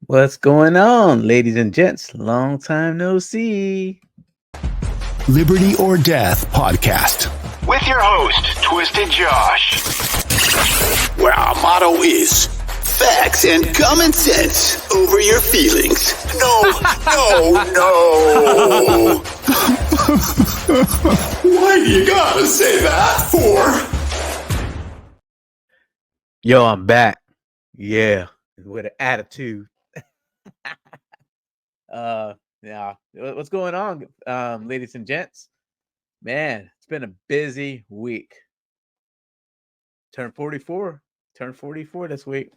What's going on, ladies and gents? Long time no see. Liberty or Death podcast. With your host, Twisted Josh. Where our motto is facts and common sense over your feelings. No. Why do you gotta say that for? Yo, I'm back. Yeah, with an attitude. Yeah. What's going on, ladies and gents? Man, it's been a busy week. Turned 44 this week.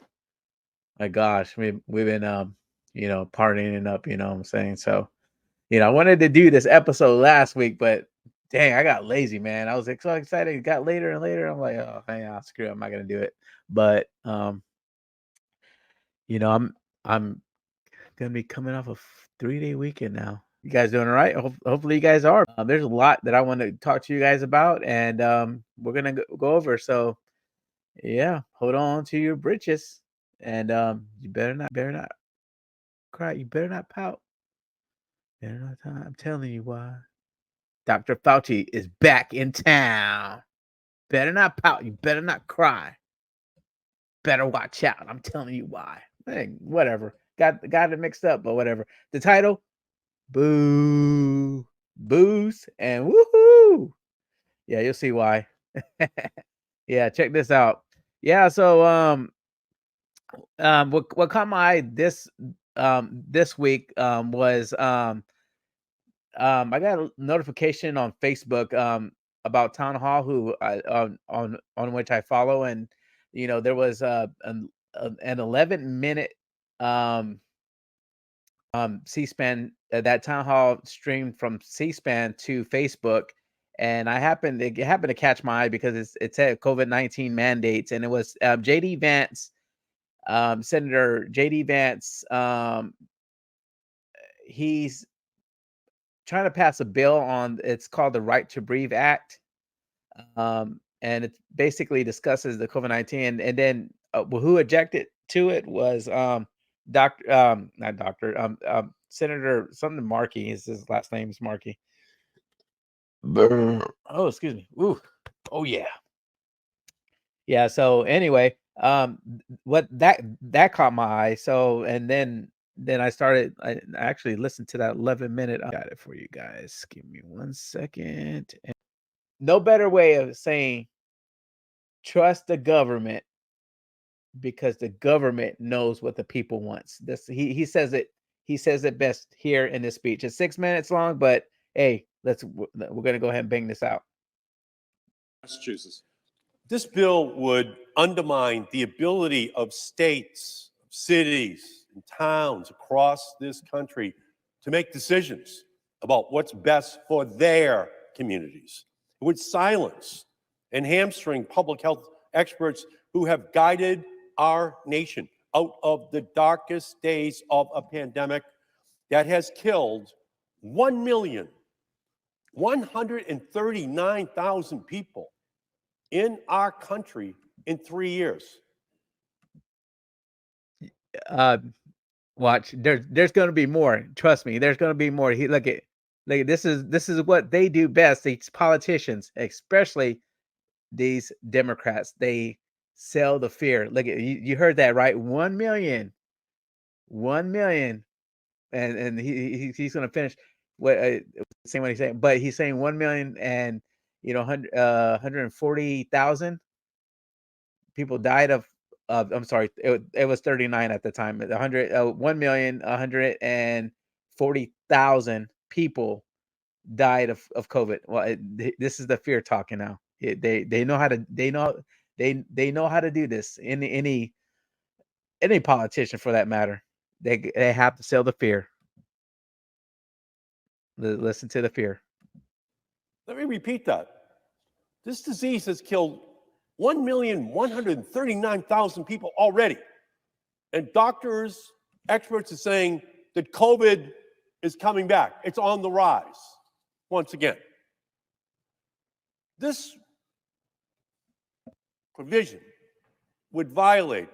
My gosh, we've been partying up, you know what I'm saying? So, I wanted to do this episode last week, but dang, I got lazy, man. I was so excited. It got later and later. I'm like, oh, yeah, screw it. I'm not gonna do it. But I'm gonna be coming off a 3-day weekend now. You guys doing all right? Hopefully you guys are. There's a lot that I want to talk to you guys about, and we're gonna go over. So yeah, hold on to your britches, and you better not cry. You better not pout. Better not. I'm telling you why. Dr. Fauci is back in town. Better not pout. You better not cry. Better watch out. I'm telling you why. Hey, whatever. Got it mixed up, but whatever. The title: Boo, Boost, and Woohoo. Yeah, you'll see why. Yeah, check this out. Yeah, so what caught my eye this week was I got a notification on Facebook about Town Hall on which I follow, and there was an 11-minute C-SPAN, that Town Hall streamed from C-SPAN to Facebook, and it happened to catch my eye because it said COVID-19 mandates, and it was JD Vance, Senator JD Vance. He's trying to pass a bill it's called the Right to Breathe Act, and it basically discusses the COVID-19, and then who objected to it was not doctor, Senator something Markey. His last name is Markey. Oh, excuse me. Ooh. Oh yeah. Yeah. So anyway, what that caught my eye. So and then I actually listened to that 11-minute. I got it for you guys. Give me 1 second. No better way of saying trust the government, because the government knows what the people wants. He says it best here in this speech. It's 6 minutes long, but hey, we're gonna go ahead and bang this out. Massachusetts. This bill would undermine the ability of states, cities, and towns across this country to make decisions about what's best for their communities. It would silence and hamstring public health experts who have guided our nation out of the darkest days of a pandemic that has killed 1,139,000 people in our country in 3 years. Watch, there's going to be more. Trust me, there's going to be more. Look at this is what they do best. These politicians, especially these Democrats, they sell the fear. Look at you heard that right? 1 million, and he's going to finish what saying what he's saying, but he's saying 1 million and 140,000 people died of I'm sorry, it was 39 at the time. 1,140,000 people died of COVID. Well, this is the fear talking now. They know how to they know how to do this. Any politician for that matter, they have to sell the fear. Listen to the fear. Let me repeat that. This disease has killed 1,139,000 people already. And doctors, experts are saying that COVID is coming back. It's on the rise once again. This provision would violate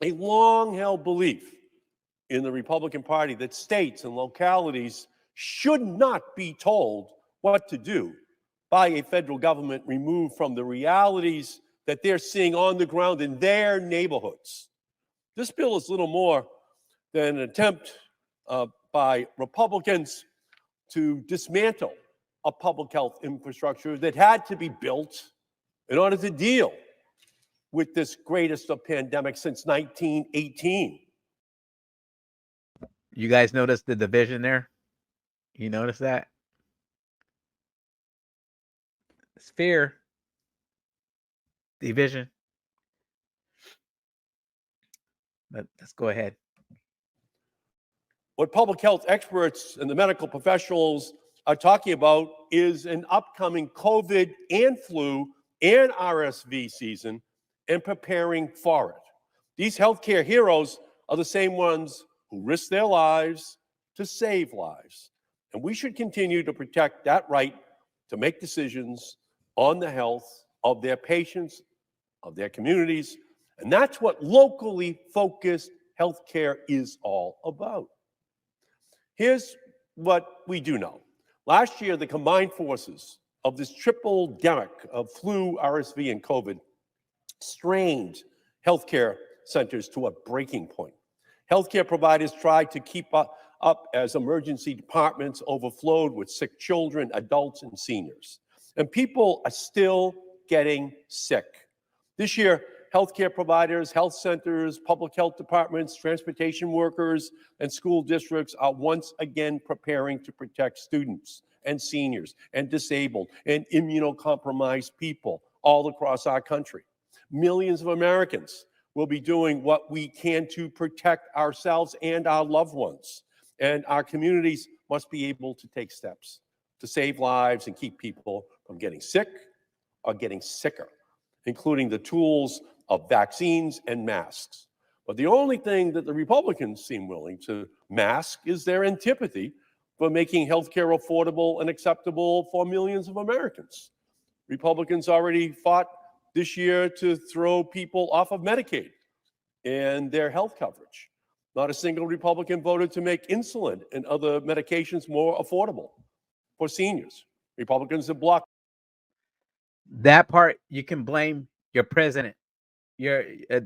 a long-held belief in the Republican Party that states and localities should not be told what to do by a federal government removed from the realities that they're seeing on the ground in their neighborhoods. This bill is little more than an attempt by Republicans to dismantle a public health infrastructure that had to be built in order to deal with this greatest of pandemics since 1918. You guys notice the division there? You notice that? It's fear, division. But let's go ahead. What public health experts and the medical professionals are talking about is an upcoming COVID and flu and RSV season and preparing for it. These healthcare heroes are the same ones who risk their lives to save lives. And we should continue to protect that right to make decisions on the health of their patients, of their communities. And that's what locally focused healthcare is all about. Here's what we do know. Last year, the combined forces of this triple-demic of flu, RSV, and COVID strained healthcare centers to a breaking point. Healthcare providers tried to keep up as emergency departments overflowed with sick children, adults, and seniors. And people are still getting sick. This year, healthcare providers, health centers, public health departments, transportation workers, and school districts are once again preparing to protect students and seniors and disabled and immunocompromised people all across our country. Millions of Americans will be doing what we can to protect ourselves and our loved ones. And our communities must be able to take steps to save lives and keep people from getting sick or getting sicker, including the tools of vaccines and masks. But the only thing that the Republicans seem willing to mask is their antipathy for making healthcare affordable and acceptable for millions of Americans. Republicans already fought this year to throw people off of Medicaid and their health coverage. Not a single Republican voted to make insulin and other medications more affordable for seniors. Republicans have blocked. That part you can blame your president. You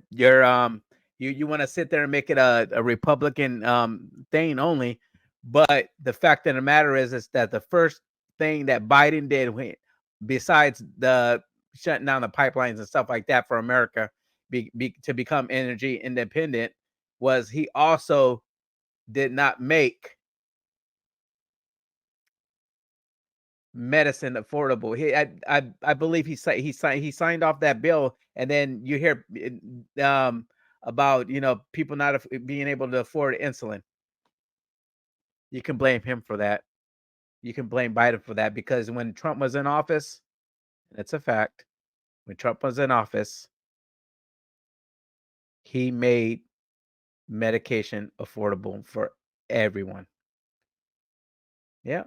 want to sit there and make it a Republican thing only, but the fact of the matter is that the first thing that Biden did, besides the shutting down the pipelines and stuff like that for America to become energy independent, was he also did not make medicine affordable. I believe he signed off that bill, and then you hear about people not being able to afford insulin. You can blame him for that. You can blame Biden for that, because when Trump was in office, and it's a fact, when Trump was in office, he made medication affordable for everyone. Yeah.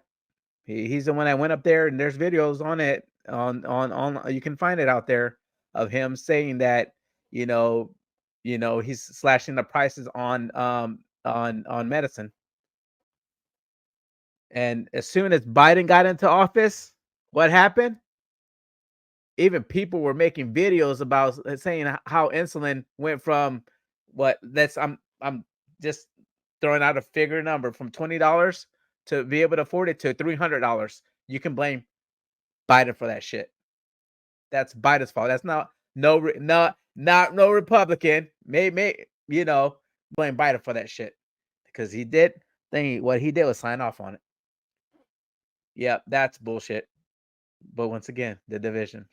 He's the one that went up there, and there's videos on it on you can find it out there of him saying that he's slashing the prices on medicine. And as soon as Biden got into office, what happened? Even people were making videos about saying how insulin went from I'm just throwing out a figure number, from $20 to be able to afford it to $300. You can blame Biden for that shit. That's Biden's fault. That's not no Republican. May blame Biden for that shit, because what he did was sign off on it. Yeah, that's bullshit. But once again, the division.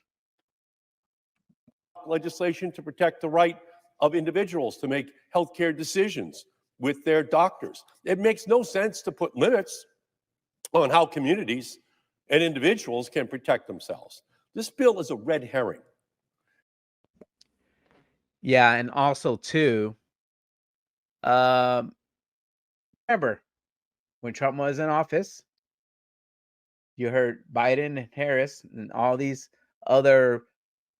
Legislation to protect the right of individuals to make healthcare decisions with their doctors. It makes no sense to put limits on how communities and individuals can protect themselves. This bill is a red herring. Yeah, and also too, remember when Trump was in office, you heard Biden and Harris and all these other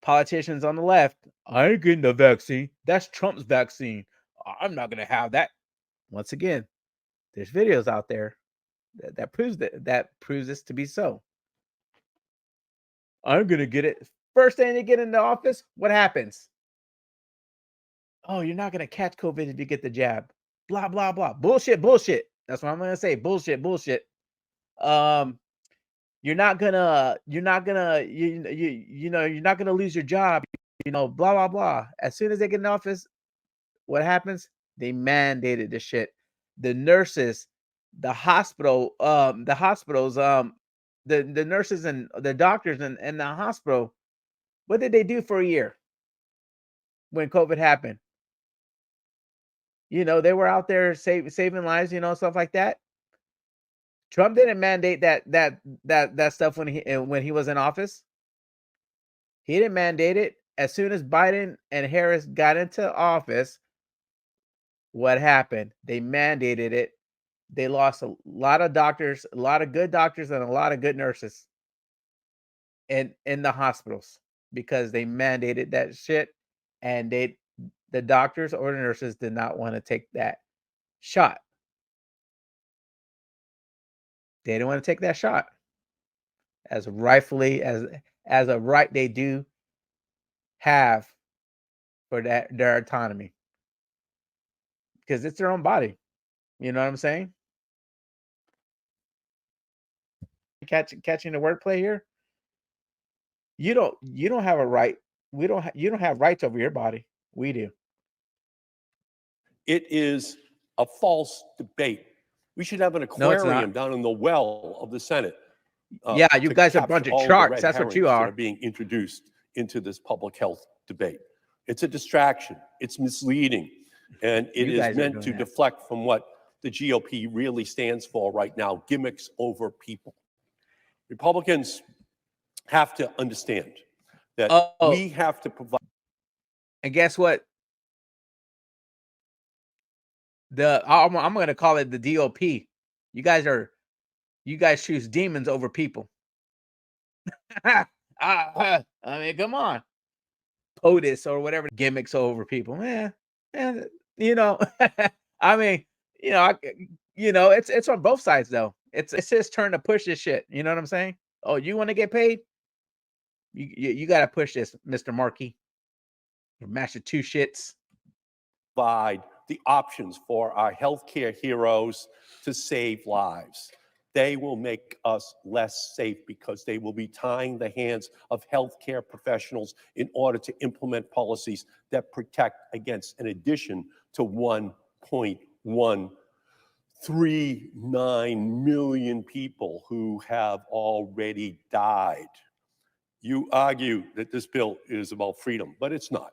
politicians on the left, I ain't getting the vaccine. That's Trump's vaccine. I'm not going to have that. once again, there's videos out there that proves this to be so. I'm gonna get it. First thing they get in the office, what happens? Oh, you're not gonna catch COVID if you get the jab. Blah blah blah. Bullshit, bullshit. That's what I'm gonna say. Bullshit, bullshit. Um, you're not gonna you're not gonna lose your job. Blah blah blah. As soon as they get in office, what happens? They mandated this shit. The nurses, the hospitals, the nurses and the doctors and the hospital. What did they do for a year when COVID happened? They were out there saving lives, stuff like that. Trump didn't mandate that stuff when he was in office. He didn't mandate it. As soon as Biden and Harris got into office, what happened? They mandated it. They lost a lot of doctors, a lot of good doctors, and a lot of good nurses in the hospitals because they mandated that shit, and the doctors or the nurses did not want to take that shot. They didn't want to take that shot, as rightfully as a right they do have for their autonomy, because it's their own body. You know what I'm saying? Catching the wordplay here. You don't have a right. You don't have rights over your body. We do. It is a false debate. We should have an No, it's aquarium not. down in the well of the Senate. Yeah, you to guys are a capture bunch of all the sharks. red That's what you herrings that are. are being introduced into this public health debate. It's a distraction. It's misleading. And it You guys is are meant doing to that. deflect from what the GOP really stands for right now, gimmicks over people. Republicans have to understand that we have to provide. And guess what? I'm going to call it the DOP. You guys choose demons over people. I mean, come on. POTUS or whatever, gimmicks over people. You know, I mean, it's on both sides though. It's his turn to push this shit. You know what I'm saying? Oh, you want to get paid? You got to push this, Mr. Markey. Or Massachusetts. Provide the options for our healthcare heroes to save lives. They will make us less safe because they will be tying the hands of healthcare professionals in order to implement policies that protect against an addition to 1.139 million people who have already died. You argue that this bill is about freedom, but it's not.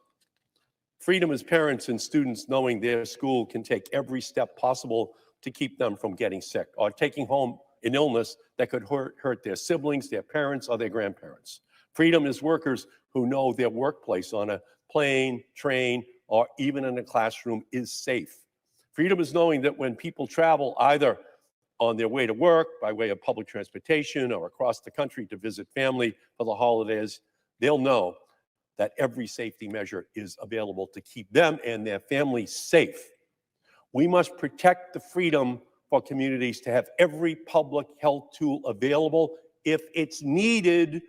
Freedom is parents and students knowing their school can take every step possible to keep them from getting sick or taking home an illness that could hurt their siblings, their parents, or their grandparents. Freedom is workers who know their workplace on a plane, train, or even in a classroom is safe. Freedom is knowing that when people travel either on their way to work, by way of public transportation, or across the country to visit family for the holidays, they'll know that every safety measure is available to keep them and their families safe. We must protect the freedom for communities to have every public health tool available if it's needed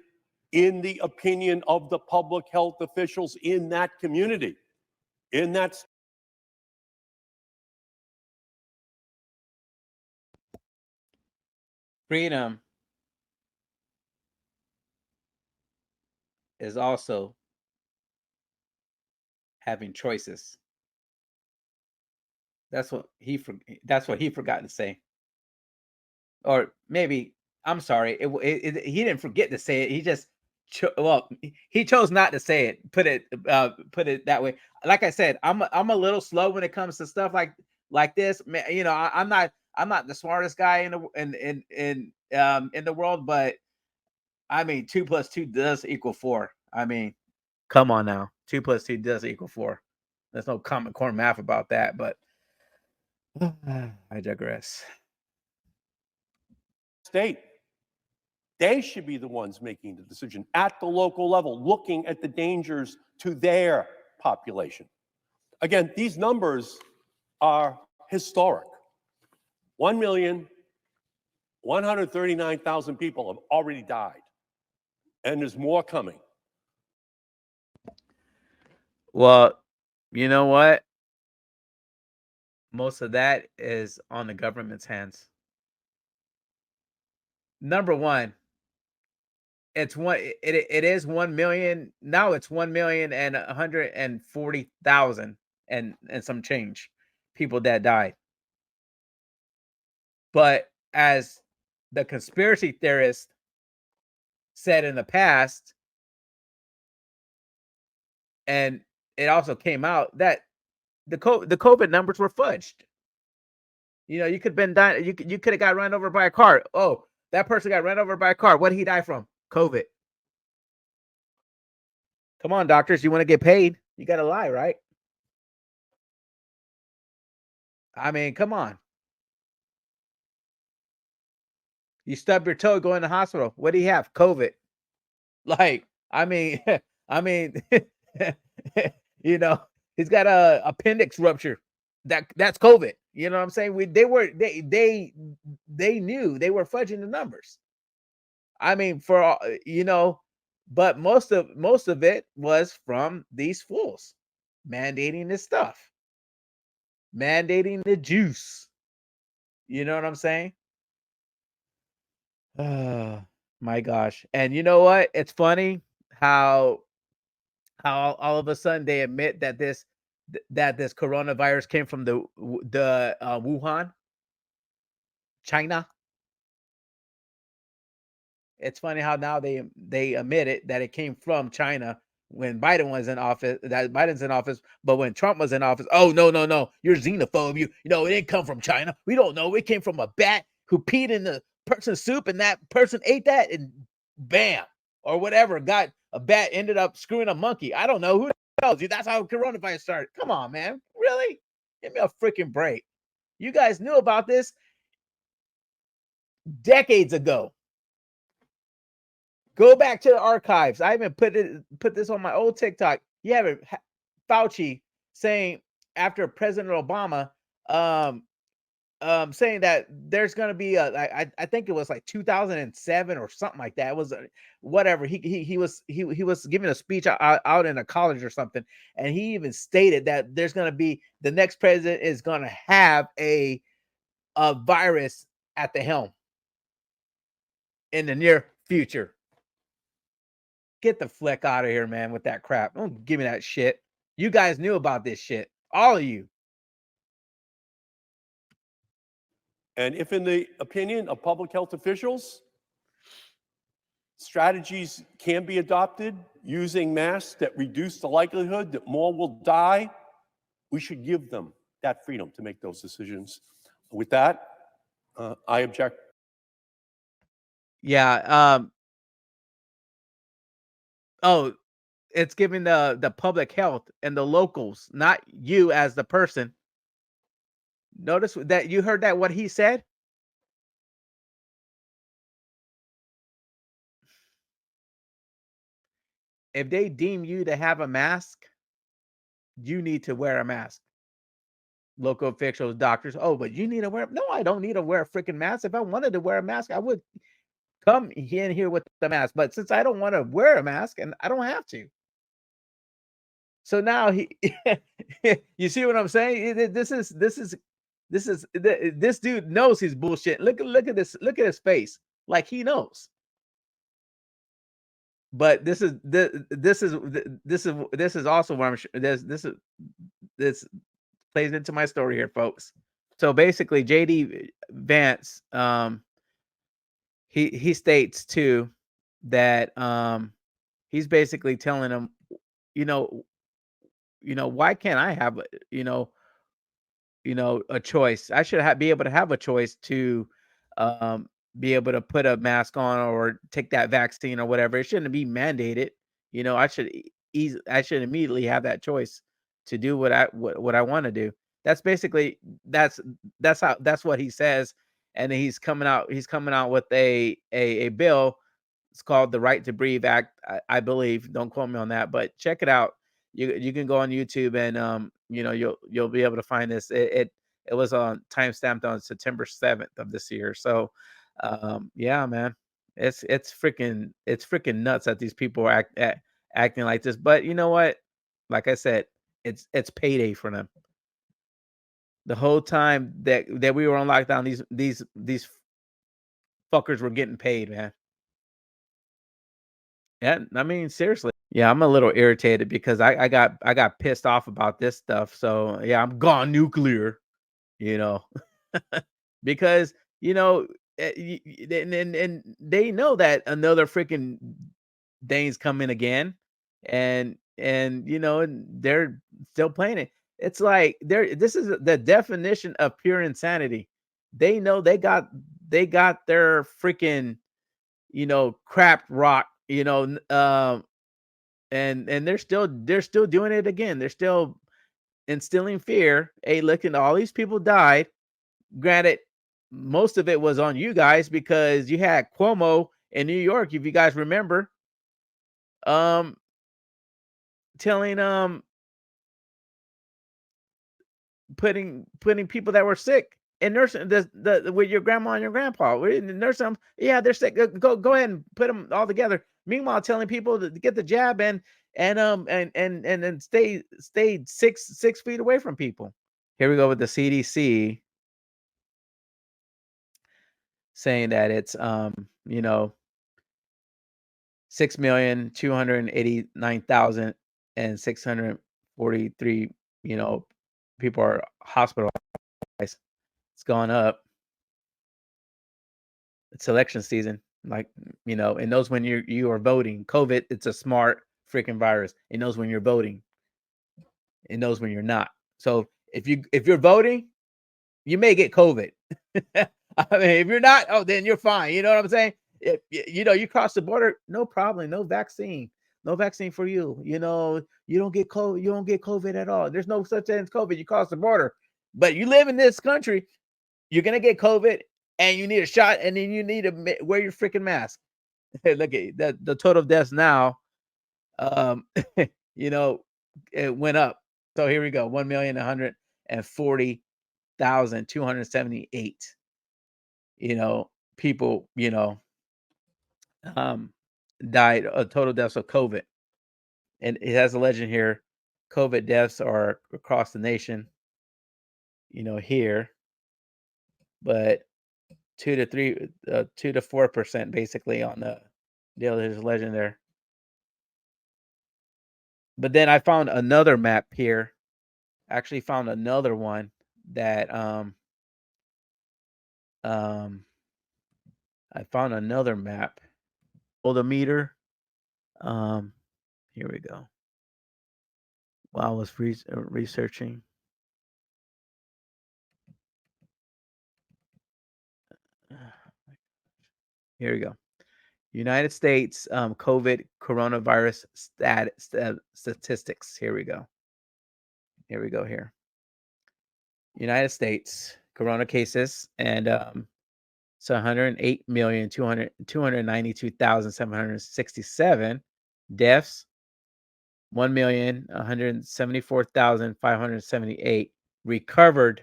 in the opinion of the public health officials in that community. Freedom is also having choices. That's what he forgot to say. Or maybe, I'm sorry, he didn't forget to say it. He just he chose not to say it. Put it that way. Like I said, I'm a little slow when it comes to stuff like this. I'm not the smartest guy in the world, but I mean, 2 + 2 does equal 4. I mean, come on now, 2 + 2 does equal 4. There's no common core math about that, but I digress. State. They should be the ones making the decision at the local level, looking at the dangers to their population. Again, these numbers are historic. 1,139,000 people have already died, and there's more coming. Well, you know what? Most of that is on the government's hands. Number one, it is 1,000,000 now. It's 1,140,000 and some change people that died. But as the conspiracy theorists said in the past, and it also came out that the COVID numbers were fudged. You know, you could have been dying. You could have got run over by a car. Oh, that person got run over by a car. What did he die from? COVID. Come on, doctors. You want to get paid? You got to lie, right? I mean, come on. You stub your toe, go in the hospital. What do you have? COVID. Like, I mean, I mean, you know, he's got a appendix rupture. That's COVID. You know what I'm saying? They knew they were fudging the numbers. I mean, but most of it was from these fools mandating this stuff, mandating the juice. You know what I'm saying? My gosh. And you know what? It's funny how all of a sudden they admit that this coronavirus came from the Wuhan, China. It's funny how now they admit it that it came from China when Biden was in office, that Biden's in office, but when Trump was in office, oh no, you're xenophobe. You know, it didn't come from China. We don't know. It came from a bat who peed in the person's soup and that person ate that and bam, or whatever. Got a bat ended up screwing a monkey. I don't know. Who knows? That's how coronavirus started. Come on, man. Really? Give me a freaking break. You guys knew about this decades ago. Go back to the archives. I even put this on my old TikTok. You have it, Fauci saying after President Obama, saying that there's going to be I think it was like 2007 or something like that. It was whatever. He was giving a speech out in a college or something, and he even stated that there's going to be the next president is going to have a virus at the helm in the near future. Get the fleck out of here, man, with that crap. Don't give me that shit. You guys knew about this shit. All of you. And if in the opinion of public health officials, strategies can be adopted using masks that reduce the likelihood that more will die, we should give them that freedom to make those decisions. With that, I object. Yeah. Oh, it's giving the public health and the locals, not you as the person. Notice that you heard that what he said? If they deem you to have a mask, you need to wear a mask. Local officials, doctors, oh, but you need to wear. No, I don't need to wear a freaking mask. If I wanted to wear a mask, I would come in here with the mask. But since I don't want to wear a mask, and I don't have to. So now you see what I'm saying? This dude knows he's bullshit. Look at this. Look at his face. Like he knows. But this is also where I'm sure this plays into my story here, folks. So basically, JD Vance, he states too that he's basically telling him, you know, why can't I have a choice? I should be able to have a choice to be able to put a mask on or take that vaccine or whatever. It shouldn't be mandated. I should immediately have that choice to do what I want to do. That's basically that's what he says. And he's coming out with a bill. It's called the Right to Breathe Act, I believe. Don't quote me on that, but check it out. You can go on YouTube and you'll be able to find this. It was on timestamped on September 7th of this year. So, yeah, man, it's freaking nuts that these people are acting like this. But you know what? Like I said, it's payday for them. The whole time that we were on lockdown, these fuckers were getting paid, man. Yeah, I mean, seriously. Yeah, I'm a little irritated because I got pissed off about this stuff. So yeah, I'm gone nuclear, you know, because and they know that another freaking thing's coming again, and they're still playing it. It's like this is the definition of pure insanity. They know they got their freaking crap rock, and they're still doing it again. They're still instilling fear. Hey, look, at all these people died. Granted, most of it was on you guys because you had Cuomo in New York, if you guys remember, um, telling putting people that were sick in nursing the with your grandma and your grandpa. We're in the nursing home. Yeah, they're sick. Go ahead and put them all together. Meanwhile, telling people to get the jab and stay 6 feet away from people. Here we go with the CDC saying that it's 6,289,643 people are hospitalized. It's gone up. It's election season, like it knows when you are voting. COVID, it's a smart freaking virus. It knows when you're voting. It knows when you're not. So if you're voting, you may get COVID. I mean, if you're not, oh, then you're fine. You know what I'm saying? If you cross the border, no problem, no vaccine for you. You don't get COVID. You don't get COVID at all. There's no such thing as COVID. You cross the border, but you live in this country, you're gonna get COVID, and you need a shot, and then you need to wear your freaking mask. Look at the total deaths now. Um, you know, it went up. So here we go: 1,140,278. People, um, died. Total deaths of COVID, and it has a legend here. COVID deaths are across the nation. Here, but 2 to 4% basically on the deal. There's a legend there. But then I found another map here. Actually found another one that um I found another map. Odometer. Um Here we go. While I was researching. Here we go. United States COVID coronavirus statistics. Here we go. Here we go here. United States corona cases and so 108,292,767 deaths, 1,174,578 recovered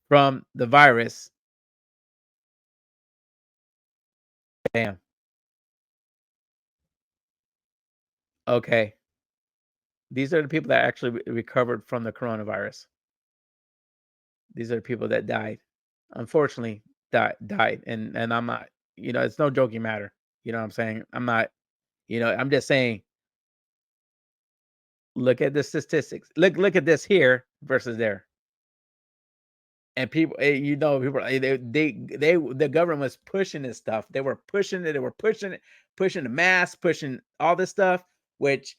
from the virus. Damn. Okay. These are the people that actually recovered from the coronavirus. These are the people that died. Unfortunately, died. And I'm not, it's no joking matter. You know what I'm saying? I'm not, I'm just saying, look at the statistics. Look at this here versus there. And people, people, the government was pushing this stuff. They were pushing it. They were pushing it, pushing the mask, pushing all this stuff. Which,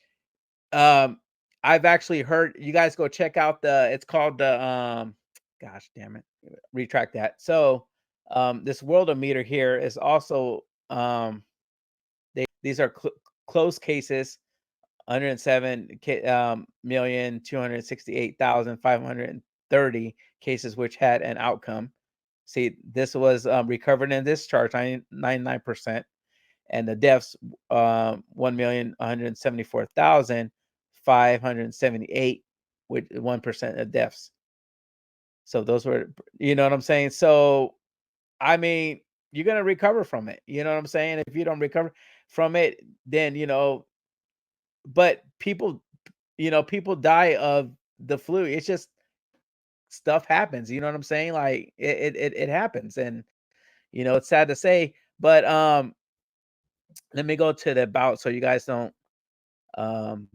I've actually heard. You guys go check out it's called gosh damn it, retract that. So, this Worldometer here is also these are close cases. 107,268,530 cases which had an outcome. See, this was recovered in this chart, 99%, and the deaths 1,174,578 with 1% of deaths. So those were, you know what I'm saying? So, I mean, you're gonna recover from it. You know what I'm saying? If you don't recover from it, then but people die of the flu. It's just stuff happens. You know what I'm saying? Like it happens, and it's sad to say, but let me go to the about so you guys don't um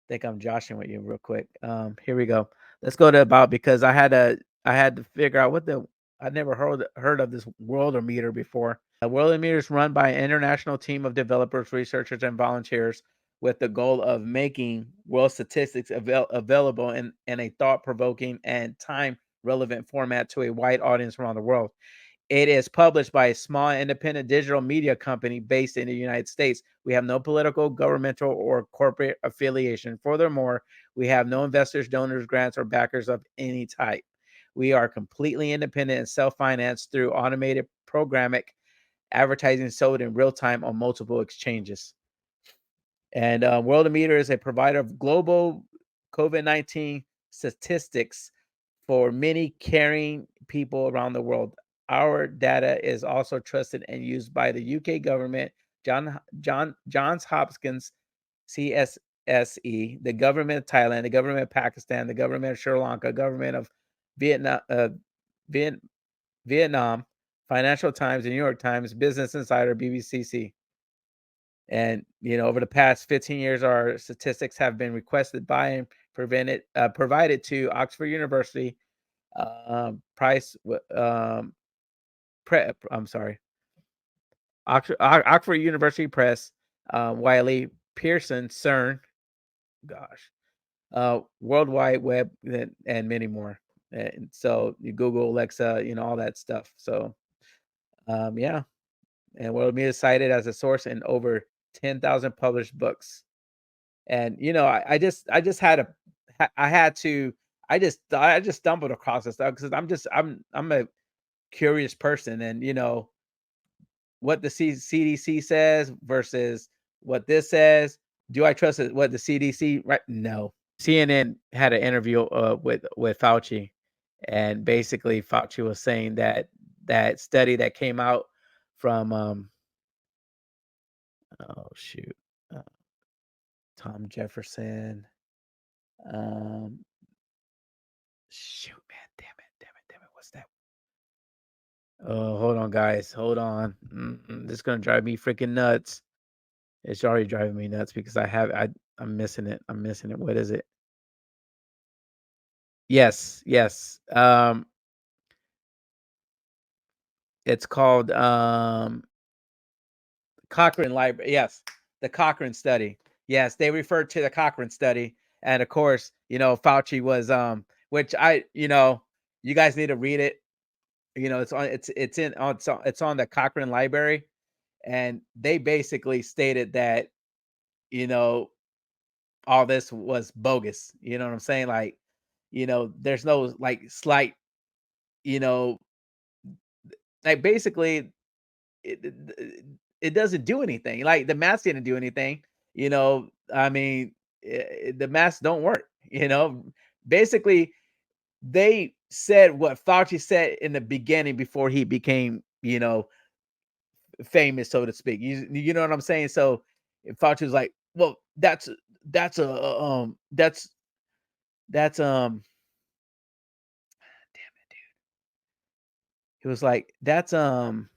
think I'm joshing with you real quick. Here we go. Let's go to about because I had to figure out I never heard of this Worldometer before. A Worldometer is run by an international team of developers, researchers, and volunteers with the goal of making world statistics available in a thought-provoking and time-relevant format to a wide audience around the world. It is published by a small independent digital media company based in the United States. We have no political, governmental, or corporate affiliation. Furthermore, we have no investors, donors, grants, or backers of any type. We are completely independent and self-financed through automated programmatic advertising sold in real time on multiple exchanges. And Worldometer is a provider of global COVID-19 statistics for many caring people around the world. Our data is also trusted and used by the UK government, Johns Hopkins, CSSE, the government of Thailand, the government of Pakistan, the government of Sri Lanka, government of Vietnam, Viet, Vietnam, Financial Times, the New York Times, Business Insider, BBC. And over the past 15 years, our statistics have been requested by and provided to Oxford University, Price, I'm sorry, Oxford University Press, Wiley, Pearson, CERN, gosh, World Wide Web, and many more. And so you Google, Alexa, all that stuff. So, yeah. And World is cited as a source in over 10,000 published books. And I just had a I had to I just stumbled across this stuff because I'm a curious person, and what the CDC says versus what this says. Do I trust what the CDC? Right? No. CNN had an interview with Fauci, and basically Fauci was saying that study that came out from oh shoot, uh, Tom Jefferson. Um, Shoot, man, damn it, what's that? Oh, hold on, guys, hold on. This is gonna drive me freaking nuts. It's already driving me nuts because I'm missing it. I'm missing it. What is it? Yes, yes. It's called Cochrane Library. Yes, the Cochrane study. Yes, they referred to the Cochrane study, and of course, Fauci was which you guys need to read it. It's on the Cochrane Library, and they basically stated that you know all this was bogus. You know what I'm saying? Like, there's no like slight, you know, like basically it doesn't do anything. Like the mask didn't do anything. I mean, the masks don't work. Basically they said what Fauci said in the beginning before he became, famous, so to speak. You know what I'm saying? So Fauci was like, "Well, that's a that's damn it, dude." He was like, that's in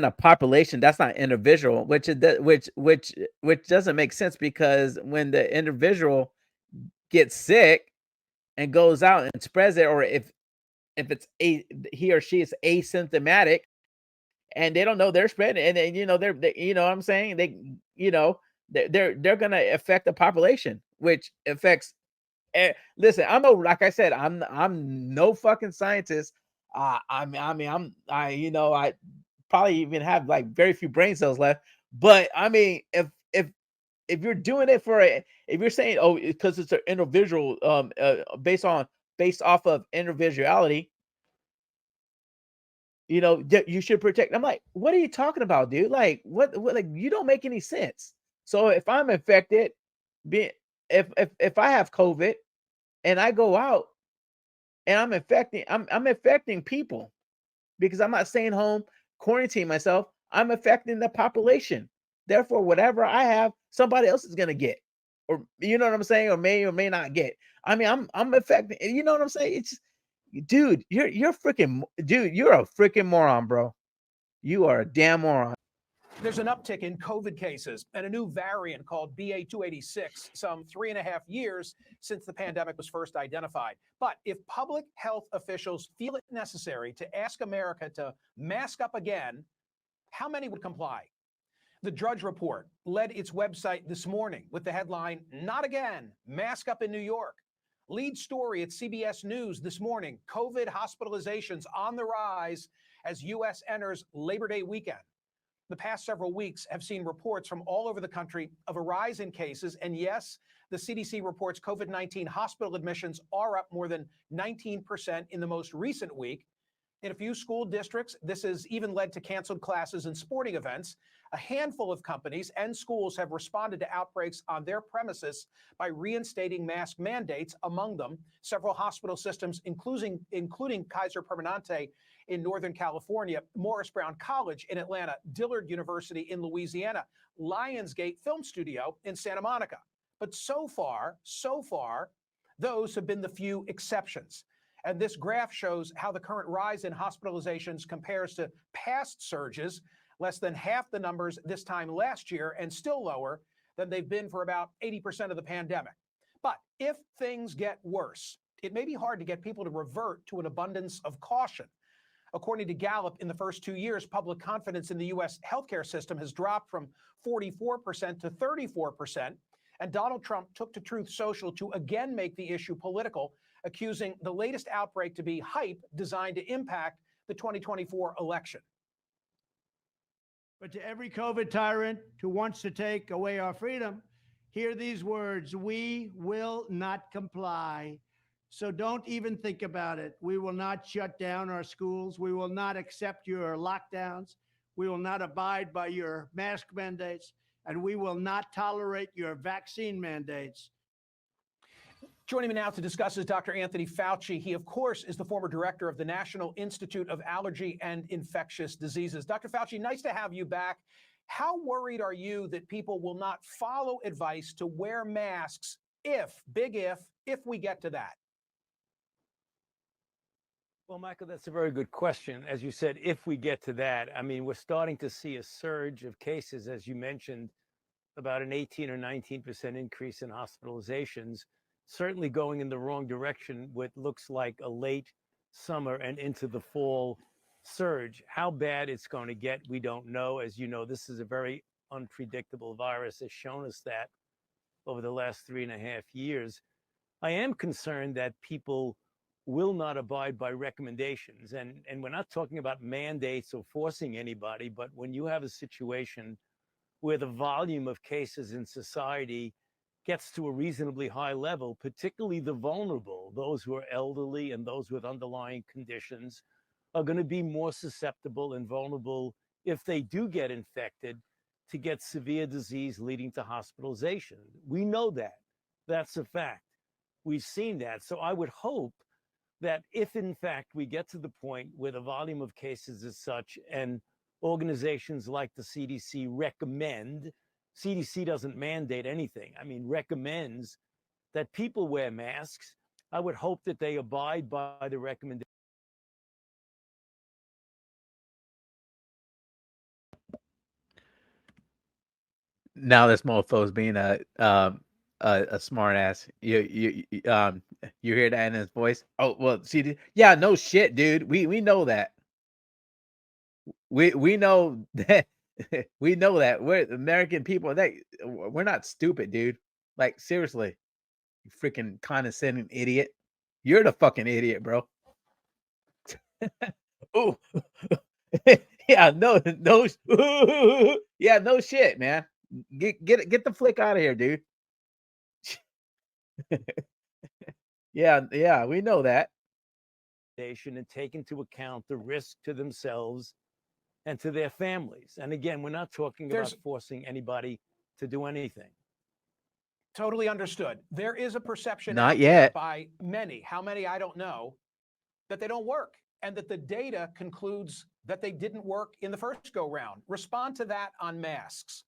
a population. That's not individual, which doesn't make sense because when the individual gets sick and goes out and spreads it, or if it's he or she is asymptomatic and they don't know they're spreading, and then you know what I'm saying, they're gonna affect the population, which affects. Listen, like I said, I'm no fucking scientist. I probably even have like very few brain cells left. But I mean, if you're doing it if you're saying, oh, because it's an individual, based off of individuality, you should protect. I'm like, what are you talking about, dude? Like, what like, you don't make any sense. So if I'm infected, be if I have COVID and I go out and I'm affecting people because I'm not staying home, quarantine myself. I'm affecting the population. Therefore, whatever I have, somebody else is gonna get, or you know what I'm saying, or may not get. I mean, I'm affecting. You know what I'm saying? It's dude, you're freaking dude. You're a freaking moron, bro. You are a damn moron. There's an uptick in COVID cases and a new variant called BA.286, some 3.5 years since the pandemic was first identified. But if public health officials feel it necessary to ask America to mask up again, how many would comply? The Drudge Report led its website this morning with the headline, "Not Again, Mask Up in New York." Lead story at CBS News this morning, COVID hospitalizations on the rise as U.S. enters Labor Day weekend. The past several weeks have seen reports from all over the country of a rise in cases. And yes, the CDC reports COVID-19 hospital admissions are up more than 19% in the most recent week. In a few school districts, this has even led to canceled classes and sporting events. A handful of companies and schools have responded to outbreaks on their premises by reinstating mask mandates. Among them, several hospital systems, including Kaiser Permanente in Northern California, Morris Brown College in Atlanta, Dillard University in Louisiana, Lionsgate Film Studio in Santa Monica. But so far, those have been the few exceptions. And this graph shows how the current rise in hospitalizations compares to past surges, less than half the numbers this time last year and still lower than they've been for about 80% of the pandemic. But if things get worse, it may be hard to get people to revert to an abundance of caution. According to Gallup, in the first 2 years, public confidence in the U.S. healthcare system has dropped from 44% to 34%. And Donald Trump took to Truth Social to again make the issue political, accusing the latest outbreak to be hype designed to impact the 2024 election. But to every COVID tyrant who wants to take away our freedom, hear these words: we will not comply. So don't even think about it. We will not shut down our schools. We will not accept your lockdowns. We will not abide by your mask mandates, and we will not tolerate your vaccine mandates. Joining me now to discuss is Dr. Anthony Fauci. He, of course, is the former director of the National Institute of Allergy and Infectious Diseases. Dr. Fauci, nice to have you back. How worried are you that people will not follow advice to wear masks if we get to that? Well, Michael, that's a very good question. As you said, if we get to that, I mean, we're starting to see a surge of cases, as you mentioned, about an 18 or 19% increase in hospitalizations, certainly going in the wrong direction with looks like a late summer and into the fall surge. How bad it's going to get, we don't know. As you know, this is a very unpredictable virus, has shown us that over the last 3.5 years. I am concerned that people will not abide by recommendations. And we're not talking about mandates or forcing anybody, but when you have a situation where the volume of cases in society gets to a reasonably high level, particularly the vulnerable, those who are elderly and those with underlying conditions, are going to be more susceptible and vulnerable if they do get infected to get severe disease leading to hospitalization. We know that. That's a fact. We've seen that. So I would hope that if, in fact, we get to the point where the volume of cases is such and organizations like the CDC recommend, CDC doesn't mandate anything, I mean, recommends that people wear masks, I would hope that they abide by the recommendation. Now this mofo's being a smart ass. You hear that in his voice? Oh well, see, yeah, no shit, dude. We know that. We know that. We know that we're American people. We're not stupid, dude. Like seriously, you freaking condescending idiot. You're the fucking idiot, bro. Ooh. Yeah, no, yeah, no shit, man. Get the flick out of here, dude. Yeah, we know that. And take into account the risk to themselves and to their families. And again, we're not talking about forcing anybody to do anything. Totally understood. There is a perception Not out there yet. by many, how many I don't know, that they don't work and that the data concludes that they didn't work in the first go round. Respond to that on masks.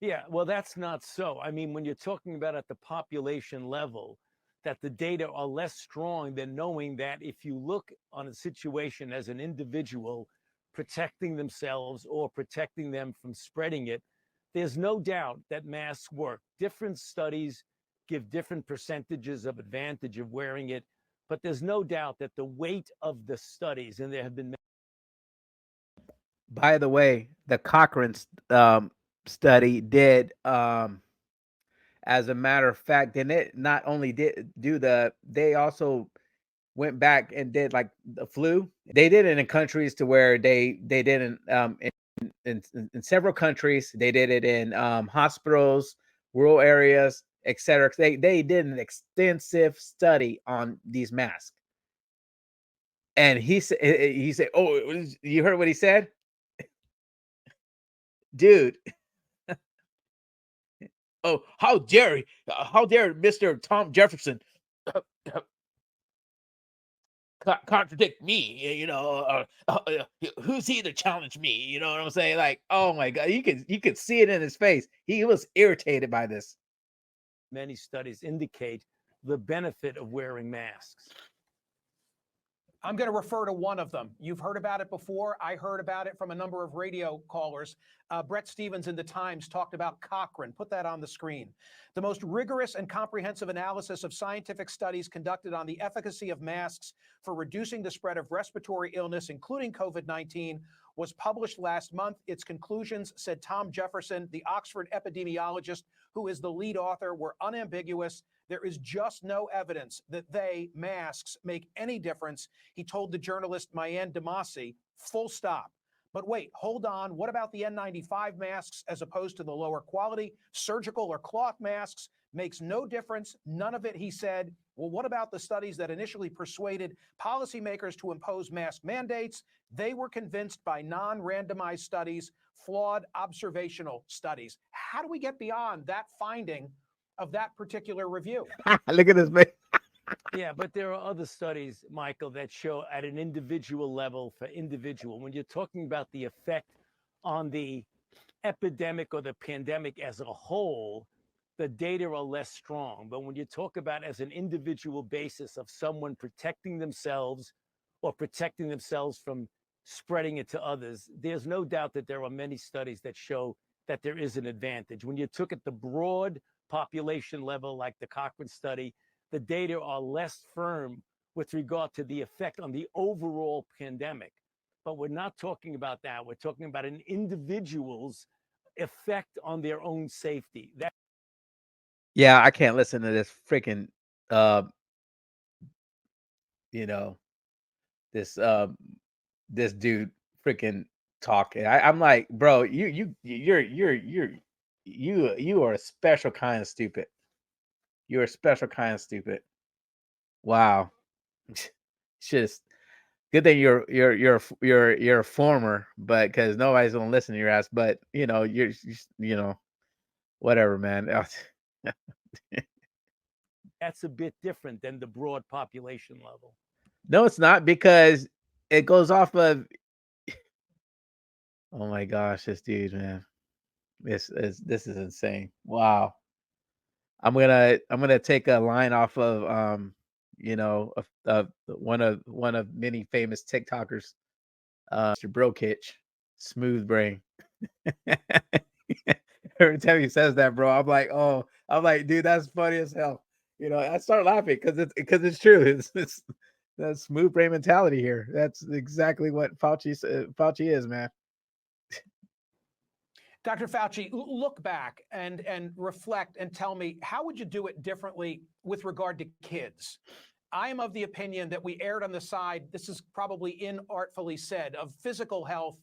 Yeah, well, that's not so. I mean, when you're talking about at the population level, that the data are less strong than knowing that if you look on a situation as an individual protecting themselves or protecting them from spreading it, there's no doubt that masks work. Different studies give different percentages of advantage of wearing it, but there's no doubt that the weight of the studies, and there have been By the way, the Cochrane study did, as a matter of fact, and it not only did do they also went back and did like the flu. They did it in countries to where they didn't in several countries. They did it in hospitals, rural areas, etc. They did an extensive study on these masks, and he said, "Oh, you heard what he said, dude? Oh, how dare Mister Tom Jefferson contradict me? Who's he to challenge me? You know what I'm saying? Like, oh my god, you could see it in his face. He was irritated by this. many studies indicate the benefit of wearing masks. I'm going to refer to one of them. You've heard about it before. I heard about it from a number of radio callers. Brett Stevens in the Times talked about Cochrane. Put that on the screen. The most rigorous and comprehensive analysis of scientific studies conducted on the efficacy of masks for reducing the spread of respiratory illness, including COVID-19, was published last month. Its conclusions, said Tom Jefferson, the Oxford epidemiologist who is the lead author, were unambiguous. There is just no evidence that masks, make any difference, he told the journalist Mayan Demasi, full stop. But wait, hold on. What about the N95 masks as opposed to the lower quality surgical or cloth masks? Makes no difference. None of it, he said. Well, what about the studies that initially persuaded policymakers to impose mask mandates? They were convinced by non-randomized studies, flawed observational studies. How do we get beyond that finding of that particular review? Look at this man. Yeah, but there are other studies, Michael, that show at an individual level for individual. When you're talking about the effect on the epidemic or the pandemic as a whole, the data are less strong. But when you talk about as an individual basis of someone protecting themselves or protecting themselves from spreading it to others, there's no doubt that there are many studies that show that there is an advantage. When you took at the broad population level, like the Cochrane study, the data are less firm with regard to the effect on the overall pandemic. But we're not talking about that. We're talking about an individual's effect on their own safety. Yeah, I can't listen to this freaking, uh, you know, this this dude freaking talking. I'm like, bro, you are a special kind of stupid. You're a special kind of stupid. Wow. It's just good thing you're a former, but because nobody's gonna listen to your ass. But whatever, man. That's a bit different than the broad population level. No, it's not because it goes off of. Oh my gosh, this dude, man, this is insane. Wow. I'm gonna take a line off of one of many famous TikTokers, Mr. Brokitch, Smooth Brain. Every time he says that, bro, I'm like, dude, that's funny as hell. I start laughing because it's true. It's that smooth brain mentality here. That's exactly what Fauci is, man. Dr. Fauci, look back and reflect and tell me, how would you do it differently with regard to kids? I am of the opinion that we erred on the side, this is probably inartfully said, of physical health,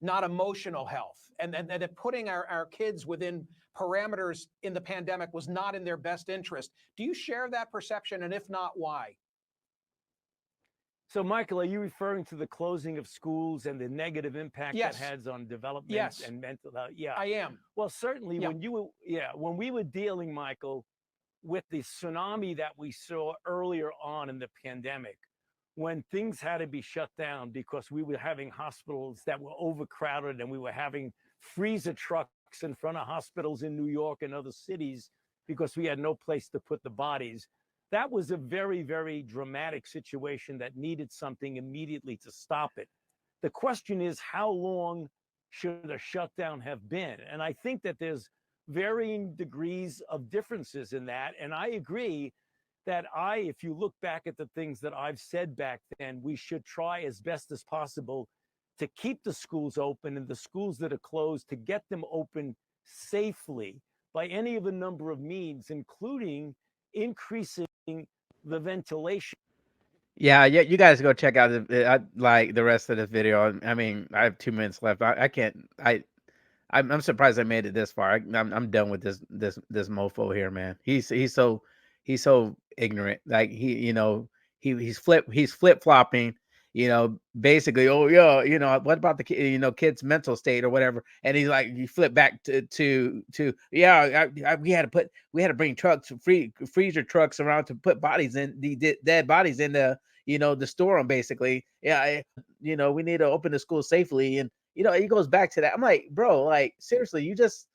not emotional health. And that putting our kids within parameters in the pandemic was not in their best interest. Do you share that perception? And if not, why? So, Michael, are you referring to the closing of schools and the negative impact Yes. that has on development Yes. and mental health? Yeah, I am. well, certainly Yeah. when we were dealing, Michael, with the tsunami that we saw earlier on in the pandemic, when things had to be shut down because we were having hospitals that were overcrowded and we were having freezer trucks in front of hospitals in New York and other cities because we had no place to put the bodies. That was a very, very dramatic situation that needed something immediately to stop it. The question is, how long should a shutdown have been? And I think that there's varying degrees of differences in that. And I agree that if you look back at the things that I've said back then, we should try as best as possible to keep the schools open and the schools that are closed to get them open safely by any of a number of means, including increasing the ventilation. Yeah, you guys go check out like the rest of this video. I mean, I have 2 minutes left. I can't. I'm surprised I made it this far. I'm done with this mofo here, man. He's so ignorant. Like he's flip flopping. Basically, oh yeah, what about the kid's mental state or whatever? And he's like, you flip back to yeah, we had to bring freezer trucks around to put bodies in the dead bodies in the store them basically. Yeah, we need to open the school safely and. He goes back to that. I'm like, bro, like seriously, you just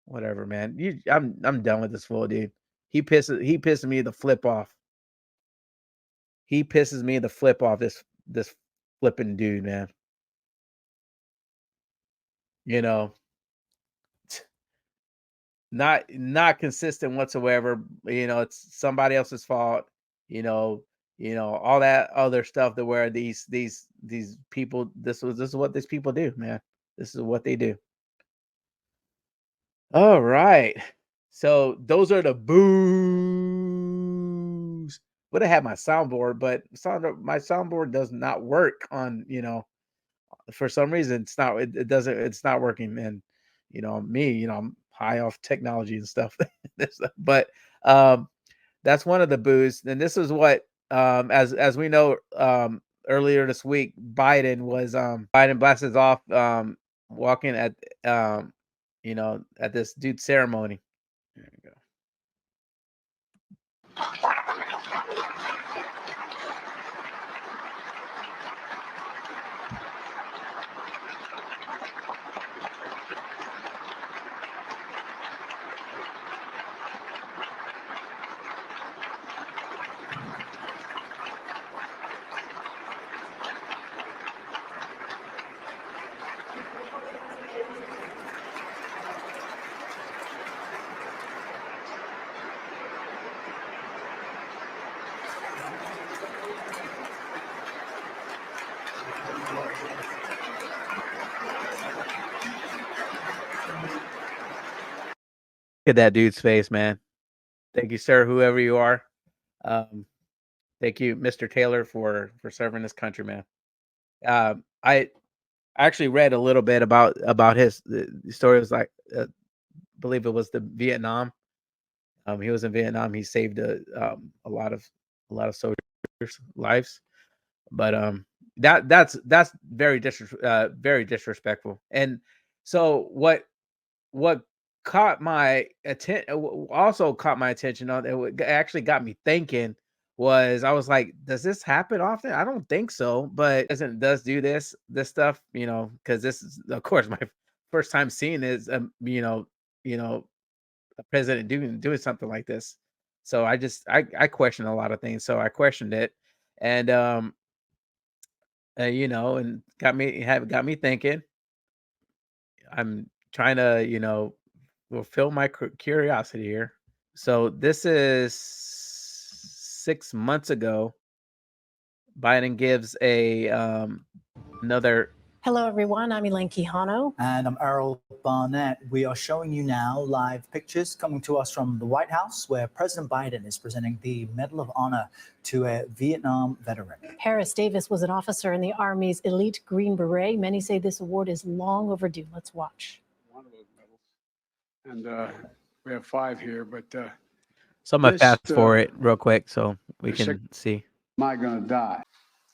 whatever, man. I'm done with this fool, dude. He pisses me the flip off. He pisses me the flip off. This flipping dude, man. Not consistent whatsoever. It's somebody else's fault. All that other stuff that where these people. This is what these people do, man. This is what they do. All right. So those are the boos. Would have had my soundboard, but my soundboard does not work on, for some reason it doesn't, it's not working. And, me, I'm high off technology and stuff. But that's one of the boos. And this is what, as we know, earlier this week, Biden blasted off, walking at, at this dude's ceremony. There we go. Look at that dude's face, man. Thank you, sir, whoever you are. Thank you, Mr. Taylor, for serving this country, man. I actually read a little bit about the story. It was like, believe it was the Vietnam. He was in Vietnam. He saved a lot of soldiers' lives. But that's very disrespectful. And so what caught my also caught my attention on it actually got me thinking was I was like, does this happen often? I don't think so, but does do this stuff, because this is of course my first time seeing is a president doing something like this. So I question a lot of things. So I questioned it, and and got me thinking. I'm trying to fulfill my curiosity here. So this is 6 months ago. Biden gives a another. Hello, everyone. I'm Elaine Quijano. And I'm Errol Barnett. We are showing you now live pictures coming to us from the White House, where President Biden is presenting the Medal of Honor to a Vietnam veteran. Harris Davis was an officer in the Army's elite Green Beret. Many say this award is long overdue. Let's watch. One of those medals. And we have 5 here, but so I'm gonna fast forward it real quick. So we can see. Am I going to die?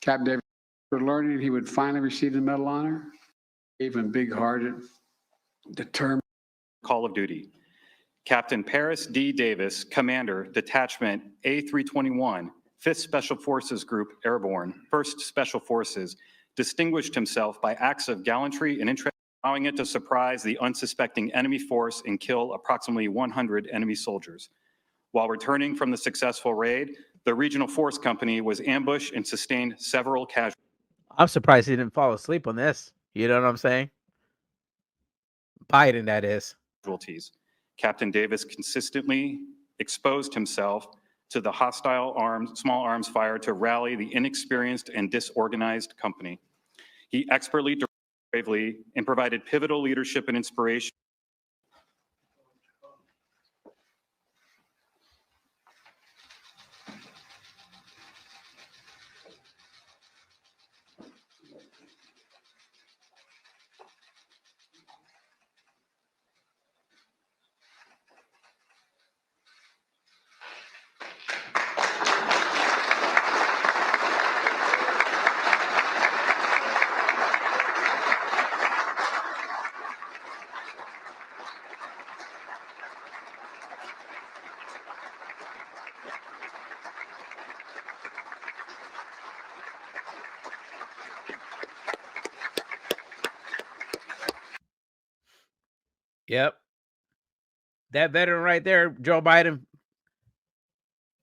Captain Davis, for learning he would finally receive the Medal of Honor, even big-hearted, determined. Call of Duty. Captain Paris D. Davis, Commander, Detachment A321, 5th Special Forces Group Airborne, 1st Special Forces, distinguished himself by acts of gallantry and interest, allowing it to surprise the unsuspecting enemy force and kill approximately 100 enemy soldiers. While returning from the successful raid, the Regional Force Company was ambushed and sustained several casualties. I'm surprised he didn't fall asleep on this. You know what I'm saying? Biden, that is. Captain Davis consistently exposed himself to the hostile small arms fire to rally the inexperienced and disorganized company. He expertly, bravely, and provided pivotal leadership and inspiration. Yep. That veteran right there, Joe Biden,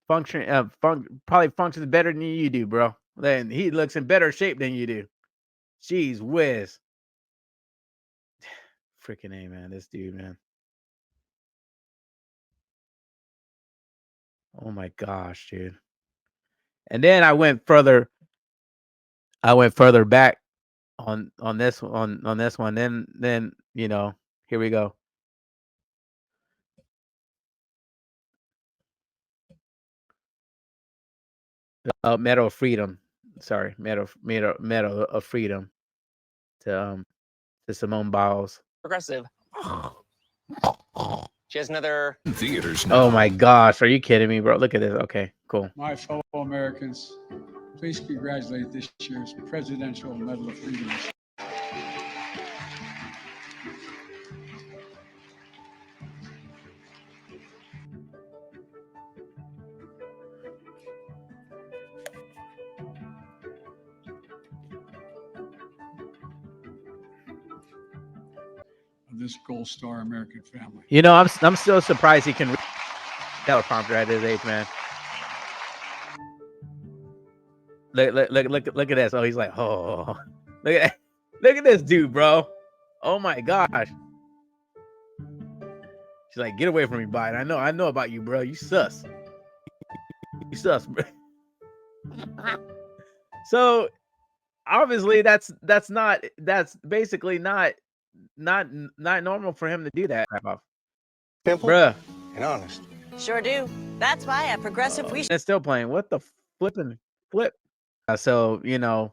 probably functions better than you do, bro. Then he looks in better shape than you do. Jeez whiz. Freaking A, man. This dude, man. Oh my gosh, dude. And then I went further back on this one. Then you know, here we go. Medal of Freedom. Sorry, Medal of Freedom to Simone Biles. Progressive. She has another theaters now. Oh my gosh, are you kidding me, bro? Look at this. Okay, cool. My fellow Americans, please congratulate this year's Presidential Medal of Freedom. Of this Gold Star American family. You know, I'm still surprised he can read teleprompter at his age, man. Look at this. Oh, he's like, oh, look at this dude, bro. Oh my gosh. She's like, get away from me, Biden. I know about you, bro. You sus. You sus, bro. So obviously that's basically not normal for him to do that. simple Bruh. and honest. Sure do. That's why at Progressive we It's still playing. What the flip? So you know,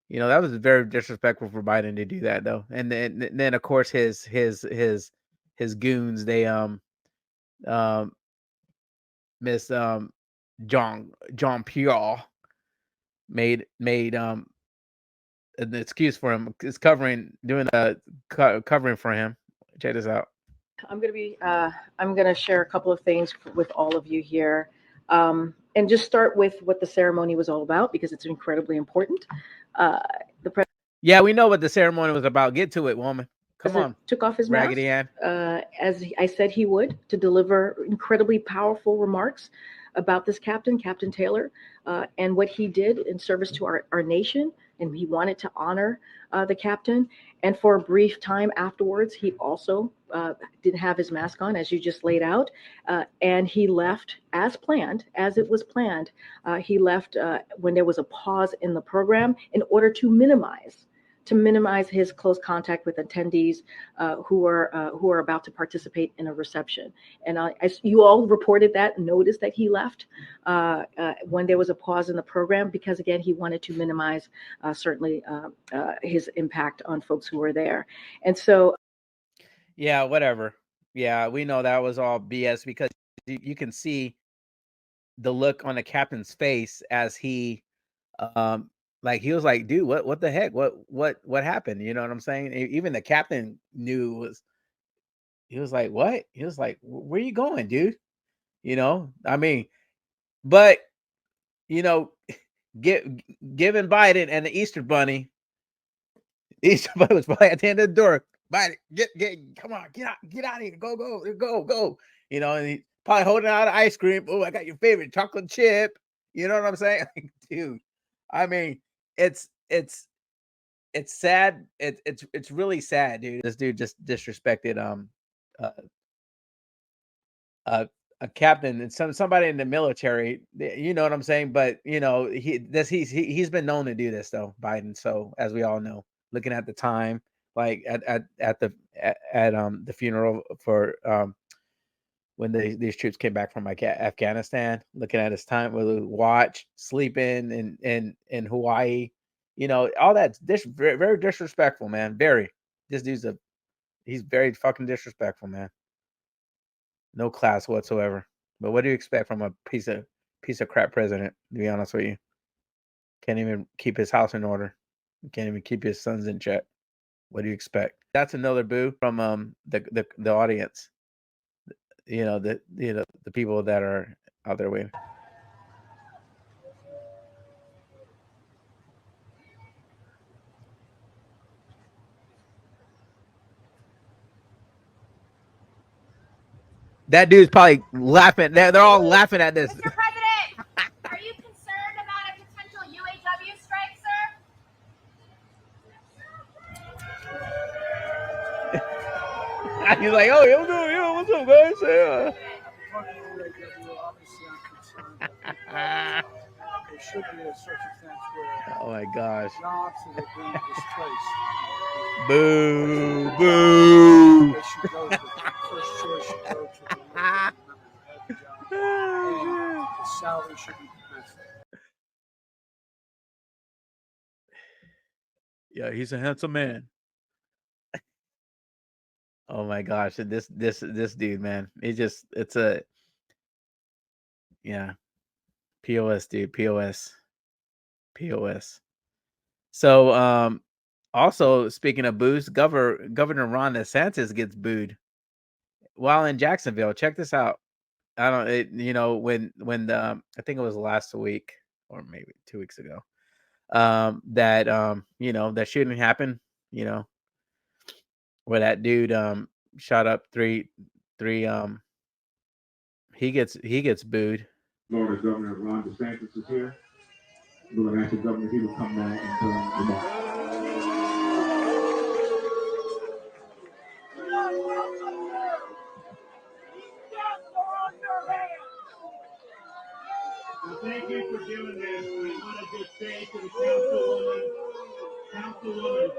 that was very disrespectful for Biden to do that, though. And then of course his goons, they Miss John Pierre made an excuse for him. It's doing a covering for him. Check this out. I'm going to share a couple of things with all of you here, and just start with what the ceremony was all about because it's incredibly important. Yeah, we know what the ceremony was about. Get to it, woman. Come on. Took off his Raggedy mask, Ann. as I said he would, to deliver incredibly powerful remarks about this Captain Taylor, and what he did in service to our nation. And he wanted to honor the captain. And for a brief time afterwards, he also didn't have his mask on, as you just laid out. And he left as planned, as it was planned. He left when there was a pause in the program in order to minimize his close contact with attendees who are about to participate in a reception. And you all reported that, noticed that he left when there was a pause in the program, because again, he wanted to minimize certainly his impact on folks who were there. And so, yeah, whatever. Yeah, we know that was all BS because you can see the look on the captain's face as he, like he was like, dude, what the heck? What happened? You know what I'm saying? Even the captain knew he was like, what? He was like, where you going, dude? You know, I mean, but you know, given Biden and the Easter Bunny, the Easter Bunny was probably at the end of the door. Biden, come on, get out of here, go. You know, and he probably holding out an ice cream. Oh, I got your favorite chocolate chip. You know what I'm saying, like, dude? I mean, it's sad. It's really sad, dude. This dude just disrespected uh, uh, a captain and somebody in the military. You know what I'm saying? But you know, he's been known to do this though, Biden. So as we all know, looking at the time, like at the funeral for when these troops came back from like Afghanistan, looking at his time with a watch, sleeping in Hawaii, you know, all that's very, very disrespectful, man. Very. This dude's he's very fucking disrespectful, man. No class whatsoever. But what do you expect from a piece of crap president? To be honest with you, can't even keep his house in order. Can't even keep his sons in check. What do you expect? That's another boo from the audience. You know the people that are out there waiting. That dude's probably laughing. They're all laughing at this. Mr. President, are you concerned about a potential UAW strike, sir? He's like, oh, what's up, guys? Yeah. There should be a circumstance where Oh my gosh. jobs that are being displaced. Boo, boo. They should go to the first choice should go to the members who have the job, and the salary should be commensurate. Yeah, he's a handsome man. Oh my gosh, this dude, man. It's a yeah. POS, dude. POS. POS. So also speaking of boos, Governor Ron DeSantis gets booed while in Jacksonville. Check this out. I don't you know, when the I think it was last week or maybe 2 weeks ago. That you know, that shooting happened, you know, where that dude shot up three he gets booed. Florida Governor Ron DeSantis is here. We're going to ask the governor if he will come now and tell him remarks. Well, thank you for doing this. We want to just say to the councilwoman,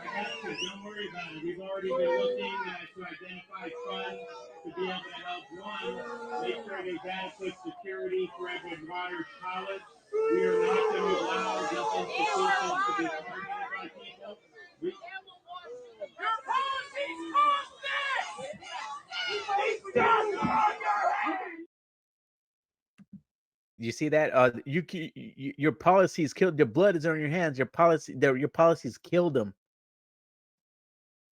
I got you. Don't worry about it. We've already been looking to identify funds to be able to help one, make sure there's adequate security for Edward Waters College. We are not going to allow these institutions to be targeted by people. Your policies cost this! These guns are on your head! You see that? Your policies killed. Your blood is on your hands. Your policies killed them.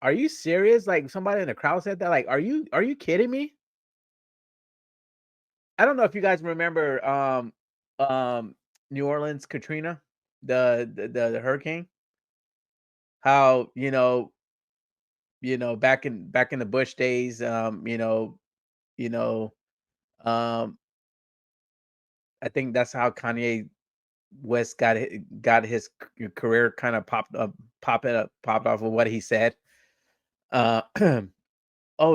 Are you serious? Like somebody in the crowd said that. Like, are you kidding me? I don't know if you guys remember New Orleans Katrina, the hurricane. How back in the Bush days, I think that's how Kanye West got his career kind of popped off of what he said. Oh,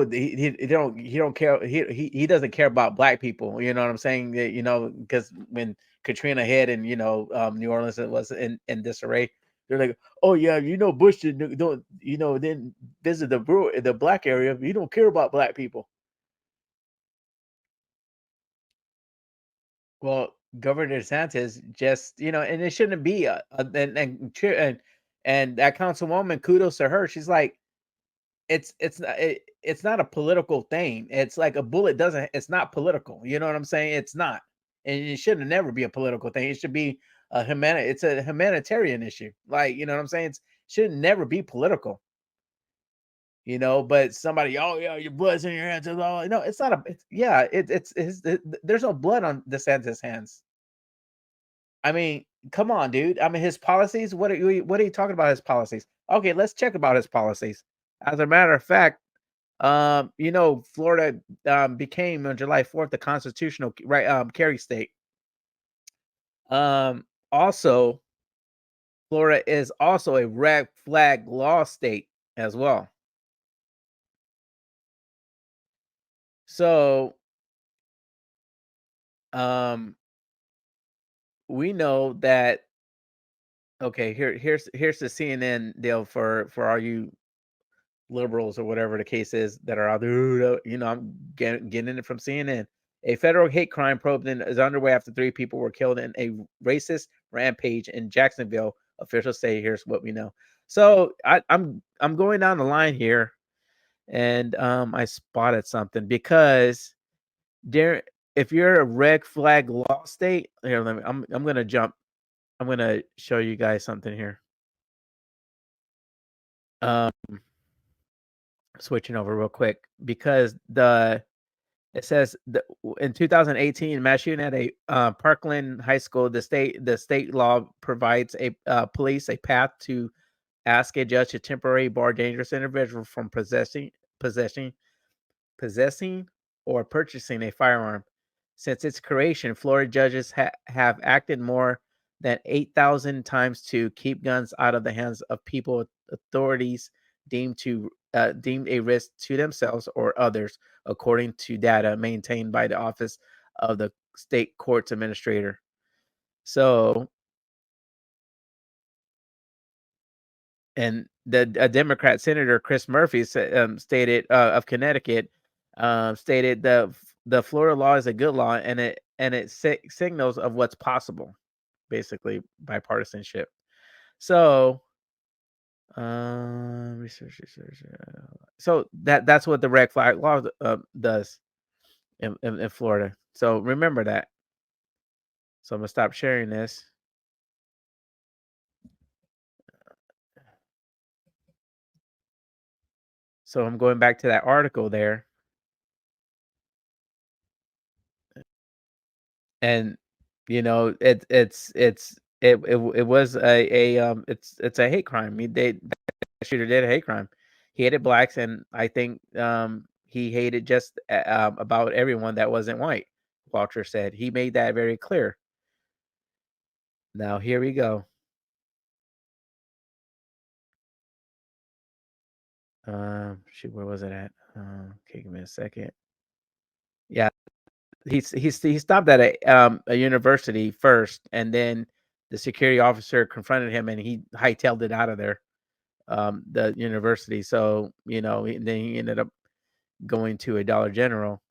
he don't care. He doesn't care about black people. You know what I'm saying? Because when Katrina hit and New Orleans was in disarray, they're like, oh yeah, Bush didn't visit the black area. You don't care about black people. Well, Governor DeSantis just, and it shouldn't be. And that councilwoman, kudos to her. She's like, it's not a political thing. It's like a bullet doesn't. It's not political. You know what I'm saying? It's not, and it should never be a political thing. It should be It's a humanitarian issue. Like, you know what I'm saying? It should never be political. You know, but somebody, oh yeah, your blood's in your hands. No, it's not a. There's no blood on DeSantis' hands. I mean, come on, dude. I mean, his policies. What are you talking about? His policies? Okay, let's check about his policies. As a matter of fact, Florida became on July 4th the constitutional carry state. Also, Florida is also a red flag law state as well. So, we know that. Okay, here's the CNN deal for all you liberals or whatever the case is that are out there. I'm getting it from CNN. A federal hate crime probe is underway after 3 people were killed in a racist rampage in Jacksonville. Officials say, here's what we know. So I'm going down the line here, and I spotted something because there, if you're a red flag law state, here, I'm gonna jump. I'm gonna show you guys something here. Switching over real quick because it says in 2018 mass shooting at a Parkland High School, the state law provides a police a path to ask a judge to temporarily bar dangerous individual from possessing or purchasing a firearm. Since its creation, Florida judges have acted more than 8,000 times to keep guns out of the hands of people authorities deemed a risk to themselves or others, according to data maintained by the Office of the State Courts Administrator. So, and a Democrat Senator Chris Murphy stated of Connecticut stated the Florida law is a good law and it signals of what's possible, basically bipartisanship. So, research. So that's what the red flag law does in Florida. So remember that. So I'm gonna stop sharing this. So I'm going back to that article there. And it was it's a hate crime. The shooter did a hate crime. He hated blacks, and I think he hated just about everyone that wasn't white. Walter said he made that very clear. Now here we go. Shoot, where was it at? Okay, give me a second. Yeah, he stopped at a university first, and then the security officer confronted him, and he hightailed it out of there, the university. So then he ended up going to a Dollar General.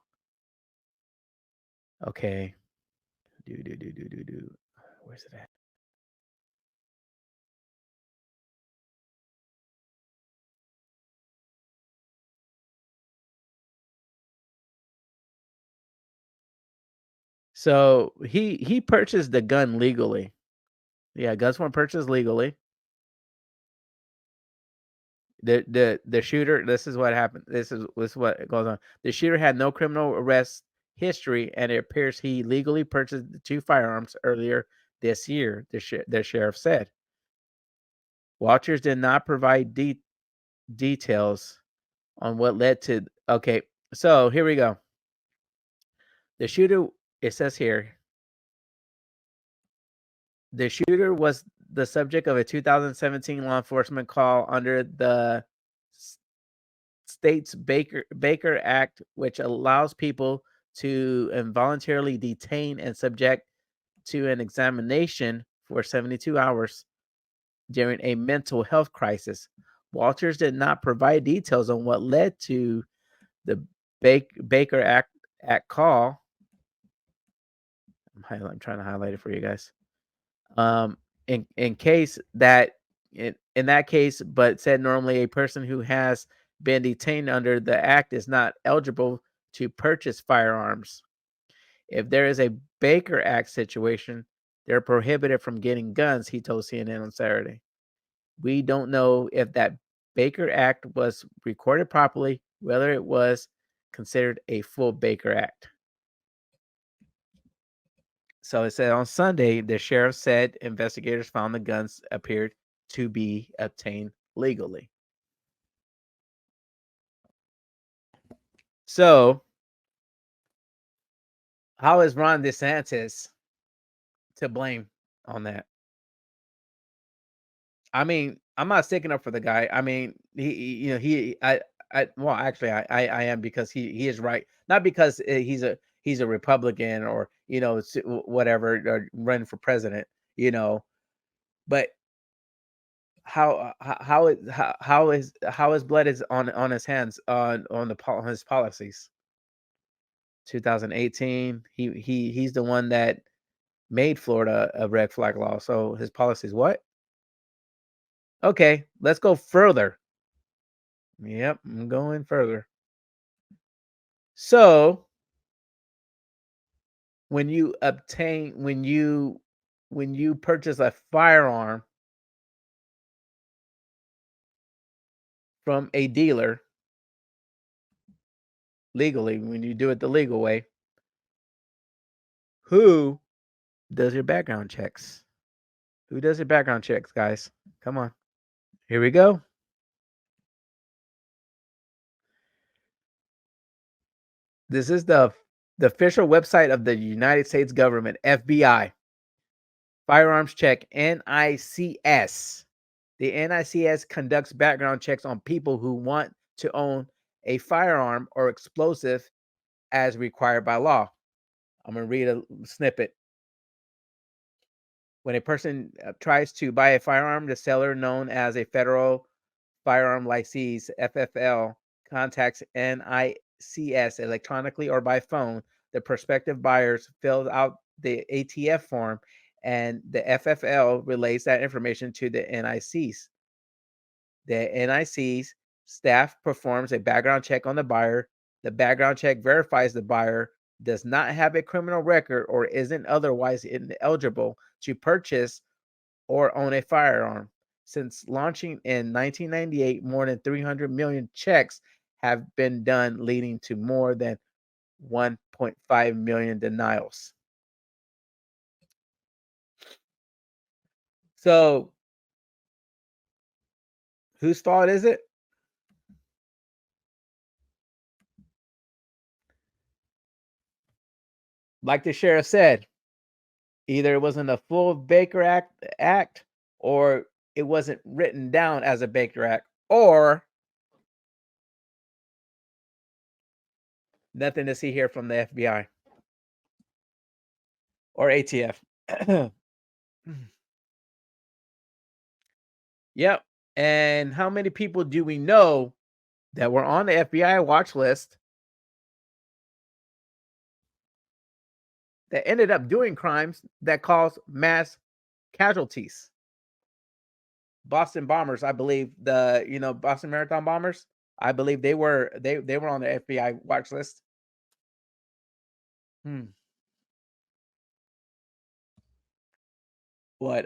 Okay, where's it at? So he purchased the gun legally. Yeah, guns weren't purchased legally. The shooter. This is what happened. This is what goes on. The shooter had no criminal arrest history, and it appears he legally purchased the 2 firearms earlier this year. The sheriff said. Walters did not provide details on what led to. Okay, so here we go. The shooter. It says here. The shooter was the subject of a 2017 law enforcement call under the state's Baker Act, which allows people to involuntarily detain and subject to an examination for 72 hours during a mental health crisis. Walters did not provide details on what led to the Baker Act call. I'm trying to highlight it for you guys. In case that in that case, but said normally a person who has been detained under the act is not eligible to purchase firearms. If there is a Baker Act situation, they're prohibited from getting guns, he told CNN on Saturday. We don't know if that Baker Act was recorded properly, whether it was considered a full Baker Act. So it said on Sunday, the sheriff said investigators found the guns appeared to be obtained legally. So, how is Ron DeSantis to blame on that? I mean, I'm not sticking up for the guy. I mean, well, actually, I am because he is right. Not because he's a Republican or whatever or running for president, but how his blood is on his hands on his policies. 2018, he's the one that made Florida a red flag law. So his policies what? Okay, let's go further. Yep, I'm going further. So when you purchase a firearm from a dealer legally, when you do it the legal way, who does your background checks? Who does your background checks, guys? Come on. Here we go. This is the official website of the United States government, FBI. Firearms check, NICS. The NICS conducts background checks on people who want to own a firearm or explosive as required by law. I'm going to read a snippet. When a person tries to buy a firearm, the seller, known as a federal firearm licensee, FFL, contacts NICS electronically or by phone. The prospective buyers fill out the ATF form, and the FFL relays that information to the NICs. The NIC's staff performs a background check on the buyer. The background check verifies the buyer does not have a criminal record or isn't otherwise ineligible to purchase or own a firearm. Since launching in 1998, more than 300 million checks have been done, leading to more than 1.5 million denials. So, whose fault is it? Like the sheriff said, either it wasn't a full Baker Act or it wasn't written down as a Baker Act, or nothing to see here from the FBI or ATF. Yep. And how many people do we know that were on the FBI watch list that ended up doing crimes that caused mass casualties? Boston bombers, I believe, Boston Marathon bombers, I believe they were on the FBI watch list. What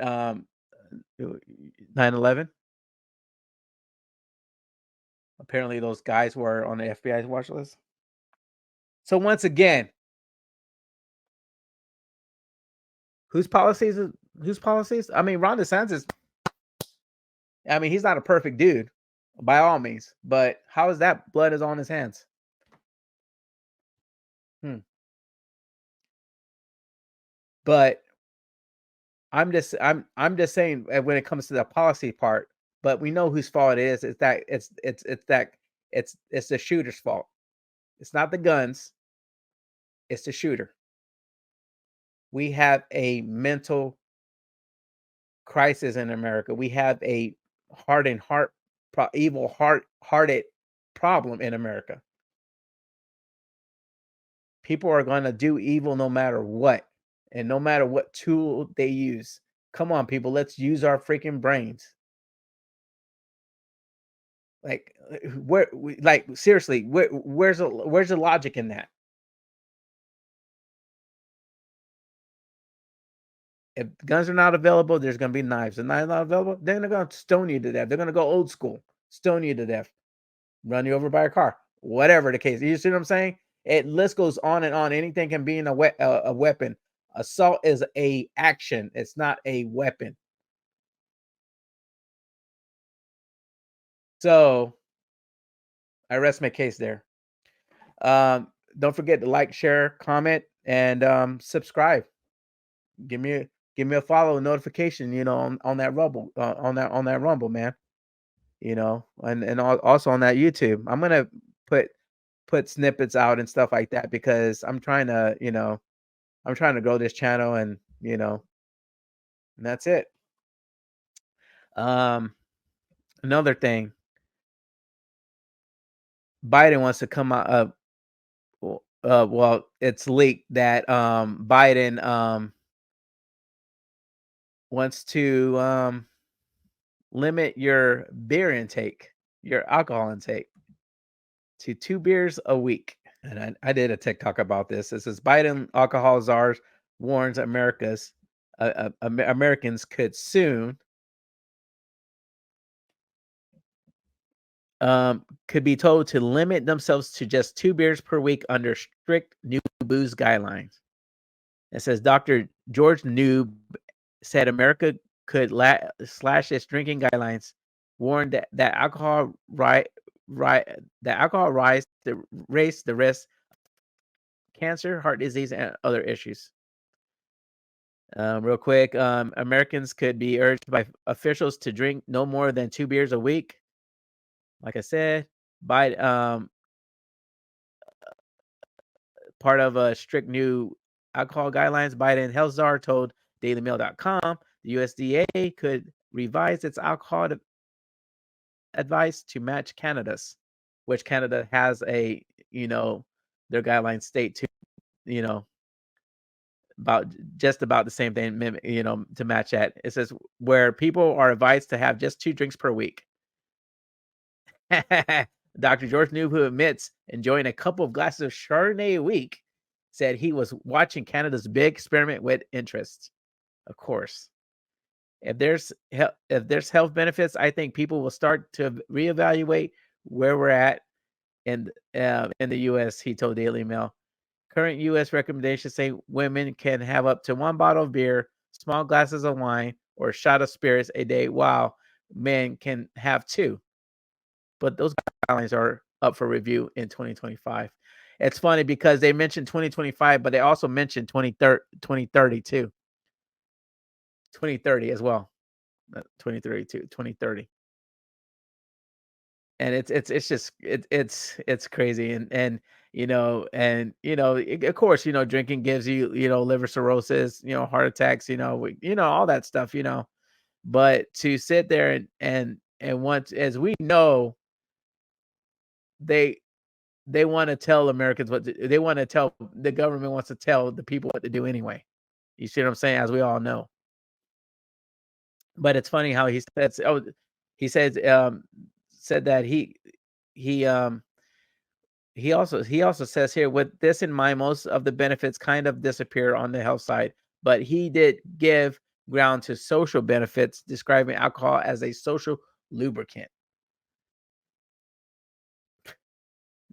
9/11? Apparently those guys were on the FBI's watch list. So once again, whose policies? I mean, Ron DeSantis, I mean, he's not a perfect dude by all means, but how is that blood is on his hands? But I'm just saying when it comes to the policy part, but we know whose fault it is. It's the shooter's fault. It's not the guns. It's the shooter. We have a mental crisis in America. We have a evil hearted problem in America. People are going to do evil no matter what, and no matter what tool they use. Come on, people, let's use our freaking brains. Like, seriously, where's the logic in that? If guns are not available, there's gonna be knives. If knives not available, they're gonna stone you to death. They're gonna go old school, stone you to death, run you over by a car, whatever the case. You see what I'm saying? It list goes on and on. Anything can be in a weapon. Assault is a action. It's not a weapon. So I rest my case there. Don't forget to like, share, comment, and subscribe. Give me a follow notification, on that Rumble, on that Rumble, man. Also on that YouTube. I'm gonna put snippets out and stuff like that because I'm trying to grow this channel and that's it. Another thing, Biden wants to come out. Well, it's leaked that Biden wants to limit your beer intake, your alcohol intake, to 2 beers a week. And I did a TikTok about this. It says Biden alcohol czar warns Americans could soon could be told to limit themselves to just 2 beers per week under strict new booze guidelines. It says Dr. George Noob said America could slash its drinking guidelines, warned that alcohol rise the raise the risk of cancer, heart disease, and other issues. Real quick, Americans could be urged by officials to drink no more than 2 beers a week. Like I said, by part of a strict new alcohol guidelines, Biden health czar told DailyMail.com the USDA could revise its alcohol advice to match Canada's, which Canada has their guidelines state to, about just about the same thing, to match that. It says where people are advised to have just 2 drinks per week. Dr. George Noob, who admits enjoying a couple of glasses of Chardonnay a week, said he was watching Canada's big experiment with interest. Of course, if there's health benefits, I think people will start to reevaluate where we're at in the U.S. He told Daily Mail. Current U.S. recommendations say women can have up to 1 bottle of beer, small glasses of wine, or a shot of spirits a day, while men can have 2. But those guidelines are up for review in 2025. It's funny because they mentioned 2025, but they also mentioned 2030 too. 2030 as well. 2032, 2030. And it's just it's crazy and of course drinking gives you liver cirrhosis, heart attacks, all that stuff, but to sit there and once, as we know, they want to tell Americans they want to tell the government wants to tell the people what to do anyway. You see what I'm saying? As we all know. But it's funny how he says, said that he also says here, with this in mind, most of the benefits kind of disappear on the health side, but he did give ground to social benefits, describing alcohol as a social lubricant.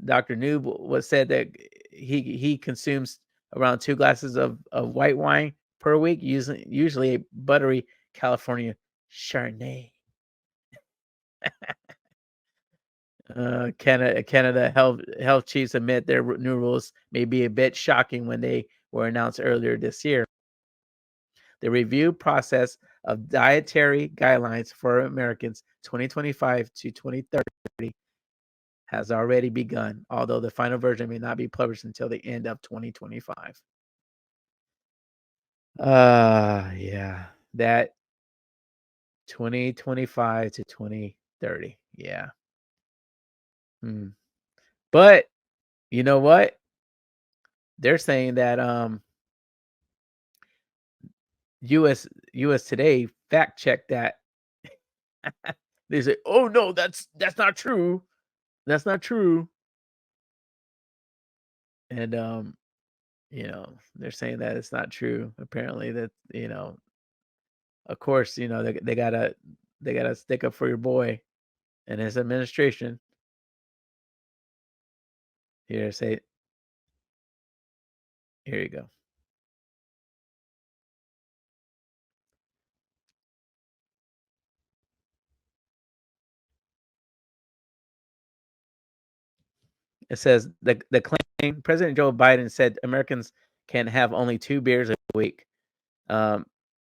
Dr. Noob was said that he consumes around 2 glasses of white wine per week, usually a buttery California Chardonnay. Canada health chiefs admit their new rules may be a bit shocking when they were announced earlier this year. The review process of dietary guidelines for Americans 2025 to 2030 has already begun, although the final version may not be published until the end of 2025. Yeah, that 2025 to 2030. Yeah. But you know what? They're saying that US Today fact checked that. They say, "Oh no, that's not true. That's not true." And they're saying that it's not true. Apparently, that of course, they gotta stick up for your boy and his administration. Here, say, here you go. It says the claim President Joe Biden said Americans can have only 2 beers a week. Um,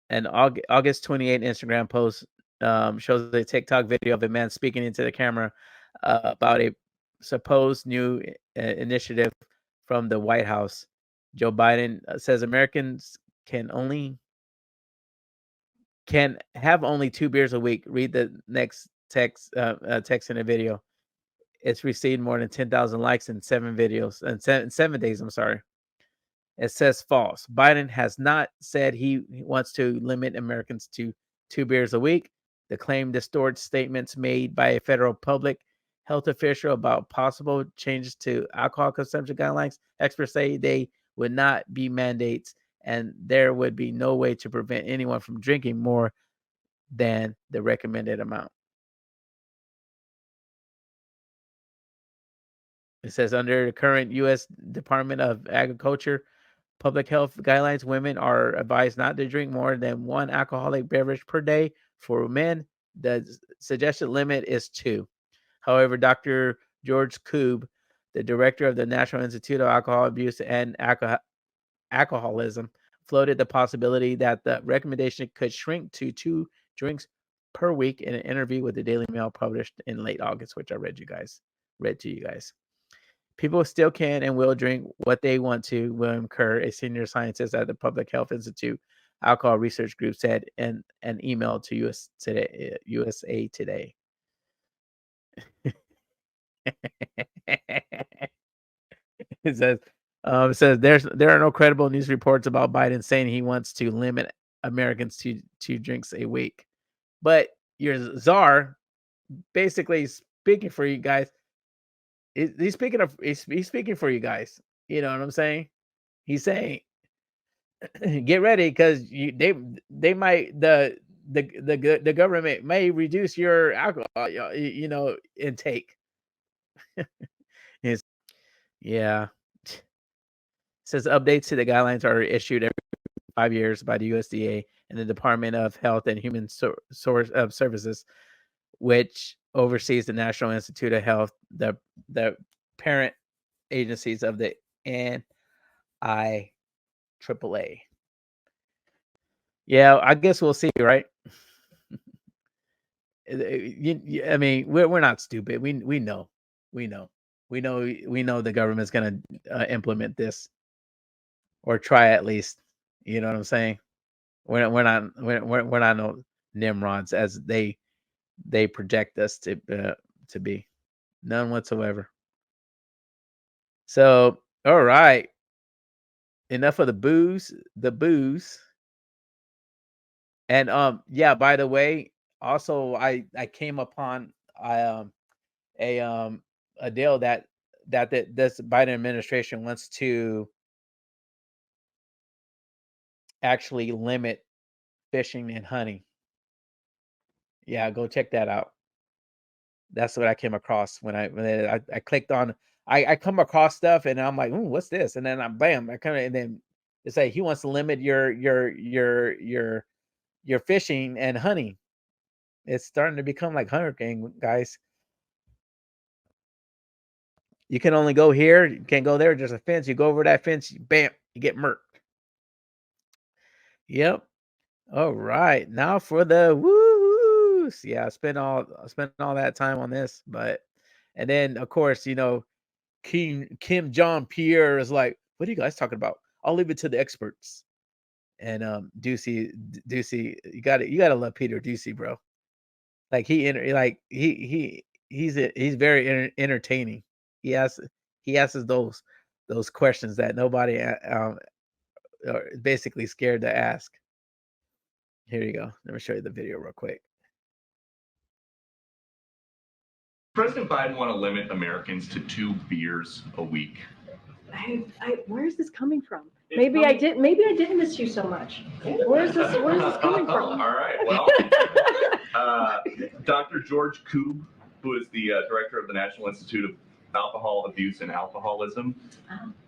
an August 28 Instagram post shows a TikTok video of a man speaking into the camera about a supposed new initiative from the White House. Joe Biden says Americans can have only 2 beers a week. Read the next text in the video. It's received more than 10,000 likes in 7 videos and 7 days. I'm sorry. It says false. Biden has not said he wants to limit Americans to 2 beers a week. The claim distorts statements made by a federal public health official about possible changes to alcohol consumption guidelines. Experts say they would not be mandates and there would be no way to prevent anyone from drinking more than the recommended amount. It says under the current U.S. Department of Agriculture public health guidelines, women are advised not to drink more than 1 alcoholic beverage per day. For men, the suggested limit is 2. However, Dr. George Koob, the director of the National Institute of Alcohol Abuse and Alcoholism, floated the possibility that the recommendation could shrink to 2 drinks per week in an interview with the Daily Mail published in late August, which I read to you guys. People still can and will drink what they want to. William Kerr, a senior scientist at the Public Health Institute Alcohol Research Group, said in an email to USA Today. It says there are no credible news reports about Biden saying he wants to limit Americans to 2 drinks a week. But your czar basically speaking for you guys. He's speaking for you guys. You know what I'm saying? He's saying, get ready because they might the government may reduce your alcohol intake. It's, yeah. It says updates to the guidelines are issued every 5 years by the USDA and the Department of Health and Human Services, which oversees the National Institute of Health, the parent agencies of the NIAAA. Yeah, I guess we'll see, right? I mean, we're not stupid. We know, we know, we know the government's gonna implement this or try at least. You know what I'm saying? We're not no Nimrods as they project us to be. None whatsoever. So, all right. Enough of the booze. And yeah, by the way, also I came upon a a deal that this Biden administration wants to actually limit fishing and hunting. Yeah, go check that out. That's what I came across when I clicked on. I come across stuff and I'm like, ooh, what's this? And then I'm bam, I kind of and then it's like he wants to limit your fishing and hunting. It's starting to become like Hunger Game, guys. You can only go here, you can't go there. There's a fence. You go over that fence, bam, you get murked. Yep. All right. Now for the woo. Yeah, I spent all that time on this, but and then of course, Kim John Pierre is like, what are you guys talking about? I'll leave it to the experts. And Ducey, you gotta love Peter Ducey, bro. Like he's very entertaining. He asks he asks those questions that nobody are basically scared to ask. Here you go. Let me show you the video real quick. President Biden want to limit Americans to 2 beers a week. Where is this coming from? Maybe I didn't miss you so much. Where is this coming from? All right. Well, Dr. George Koob, who is the director of the National Institute of Alcohol Abuse and Alcoholism,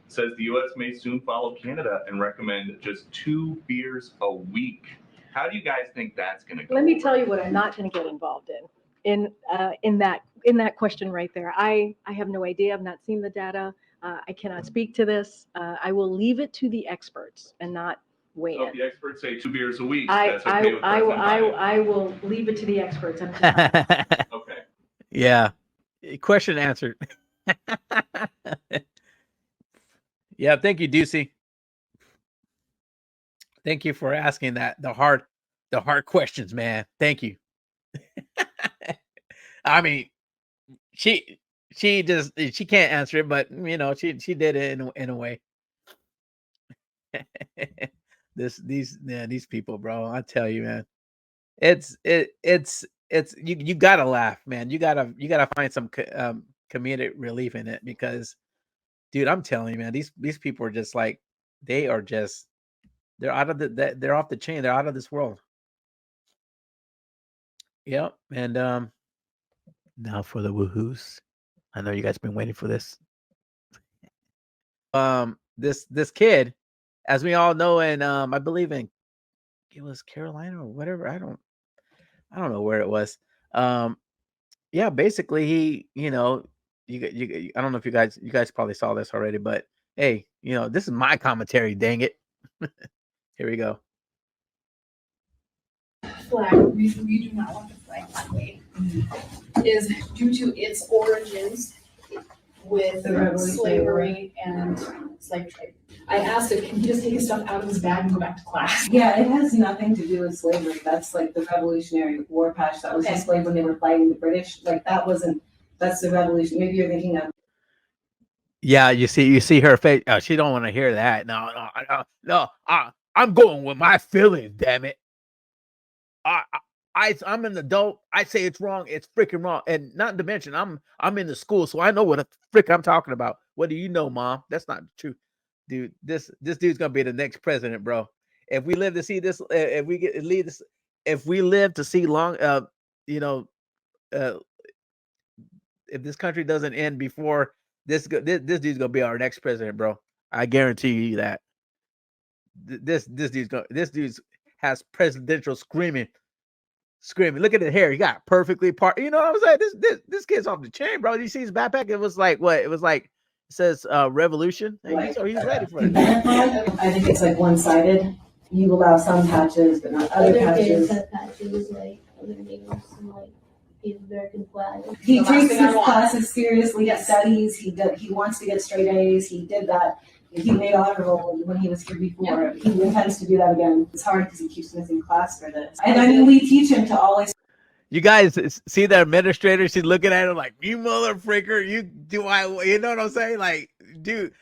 says the U.S. may soon follow Canada and recommend just 2 beers a week. How do you guys think that's going to go? Let me tell you what I'm not going to get involved in that question right there. I have no idea. I've not seen the data. I cannot speak to this. I will leave it to the experts and not weigh So in. if the experts say 2 beers a week, that's okay with President Biden. I will leave it to the experts. Okay. Yeah. Question answered. Yeah, thank you, Ducey. Thank you for asking that. The hard questions, man. Thank you. I mean, she can't answer it, but you know, she did it in a way. These people, bro. I tell you, man. It's you gotta laugh, man. You gotta find some comedic relief in it because, dude, I'm telling you, man, these people are just like they're out of they're off the chain. They're out of this world. Yep. And now for the woohoos. I know you guys been waiting for this. This kid, as we all know, and I believe it was Carolina or whatever. I don't know where it was. Yeah, basically he, you know, I don't know if you guys probably saw this already, but hey, you know, this is my commentary, dang it. Here we go. Flag, reason we do not want the flag displayed is due to its origins with slavery and slave trade. I asked him, can he just take his stuff out of his bag and go back to class? Yeah, it has nothing to do with slavery. That's like the Revolutionary War patch that was displayed when they were fighting the British. Like that's the revolution. Maybe you're thinking of. Yeah, you see her face. Oh, she don't want to hear that. No. I'm going with my feelings. Damn it. I'm an adult. I say it's wrong. It's freaking wrong. And not to mention, I'm in the school, so I know what the frick I'm talking about. What do you know, Mom? That's not true, dude. This dude's gonna be the next president, bro. If we live to see this, if we live to see long, you know, if this country doesn't end before this dude's gonna be our next president, bro. I guarantee you that. This dude's has presidential screaming. Look at his hair. He got perfectly part. You know what I'm saying? This kid's off the chain, bro. You see his backpack? It was like what? It was like it says revolution. So he's ready for it. I think it's like one-sided. You allow some patches, but not other patches. Patches like other names and like the American flag. He takes his classes seriously. He studies. He wants to get straight A's. He did that. He made honor roll when he was here before. He intends to do that again. It's hard because he keeps missing class for this. And I mean, we teach him to always. You guys see the administrator? She's looking at him like, "You mother freaker! You know what I'm saying? Like, dude,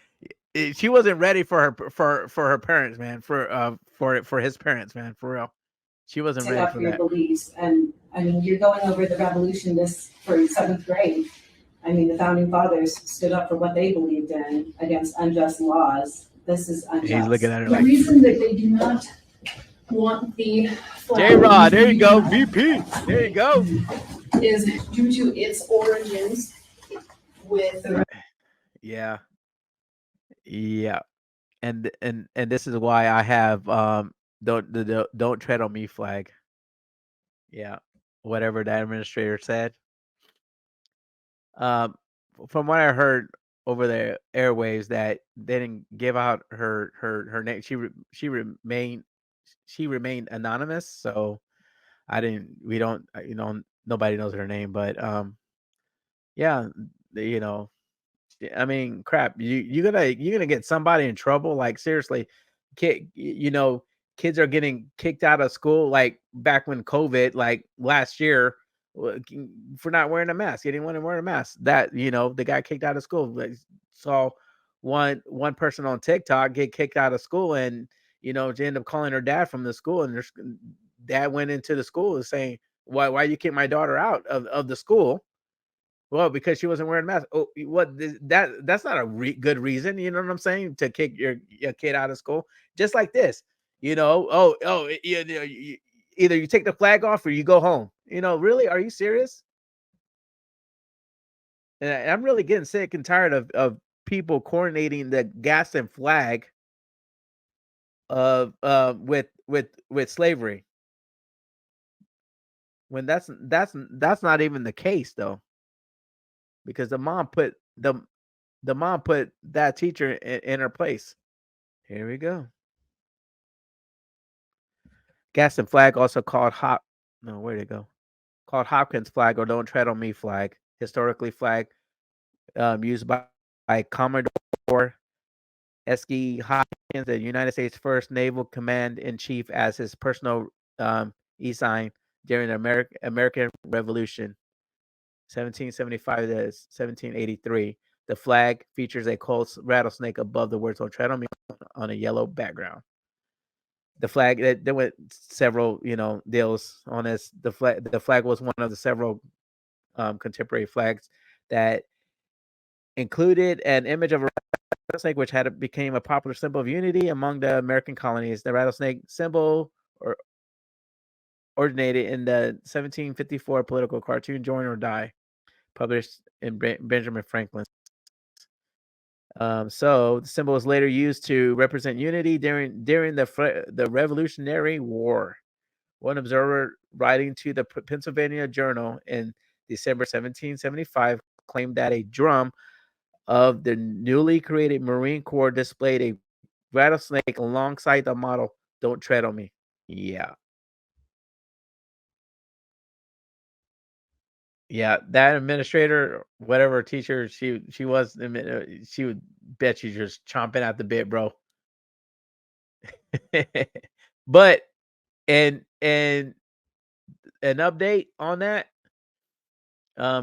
she wasn't ready for her parents, man. For his parents, man. For real, she wasn't ready for your that. Beliefs. And I mean, you're going over the revolution for 7th grade. I mean, the founding fathers stood up for what they believed in against unjust laws. This is unjust. He's looking at her The like, reason that they do not want the flag. J-Rod, there you go, VP. There you go. Is due to its origins with. Yeah. And this is why I have don't tread on me flag. Yeah. Whatever that administrator said. From what I heard over the airwaves, that they didn't give out her name. She remained anonymous. So we don't, nobody knows her name, but yeah, you know, I mean, crap, you're gonna get somebody in trouble. Like seriously, kids are getting kicked out of school. Like back when COVID, like last year, for not wearing a mask. They didn't want to wear a mask. That they got kicked out of school. I saw one person on TikTok get kicked out of school, and she ended up calling her dad from the school, and dad went into the school and saying, "Why you kick my daughter out of the school?" Well, because she wasn't wearing a mask. Oh, that's not a good reason. You know what I'm saying? To kick your kid out of school, just like this. Either you take the flag off or you go home. Really? Are you serious? And I'm really getting sick and tired of people coordinating the Gaston flag of with slavery, when that's not even the case though, because the mom put that teacher in her place. Here we go. Gaston flag, also called where'd it go? Called Hopkins flag or Don't Tread on Me flag, historically flag used by Commodore Esky Hopkins, the United States First Naval Command in Chief, as his personal e-sign during the American Revolution, 1775 to 1783. The flag features a cold rattlesnake above the words "Don't tread on me" on a yellow background. The flag, there went several deals on this. The flag was one of the several contemporary flags that included an image of a rattlesnake, which became a popular symbol of unity among the American colonies. The rattlesnake symbol originated in the 1754 political cartoon "Join or Die," published in Benjamin Franklin. So the symbol was later used to represent unity during the Revolutionary War. One observer writing to the Pennsylvania Journal in December 1775 claimed that a drum of the newly created Marine Corps displayed a rattlesnake alongside the motto, "Don't tread on me." Yeah. Yeah, that administrator, whatever teacher she was, she would bet you just chomping at the bit, bro. But and an update on that,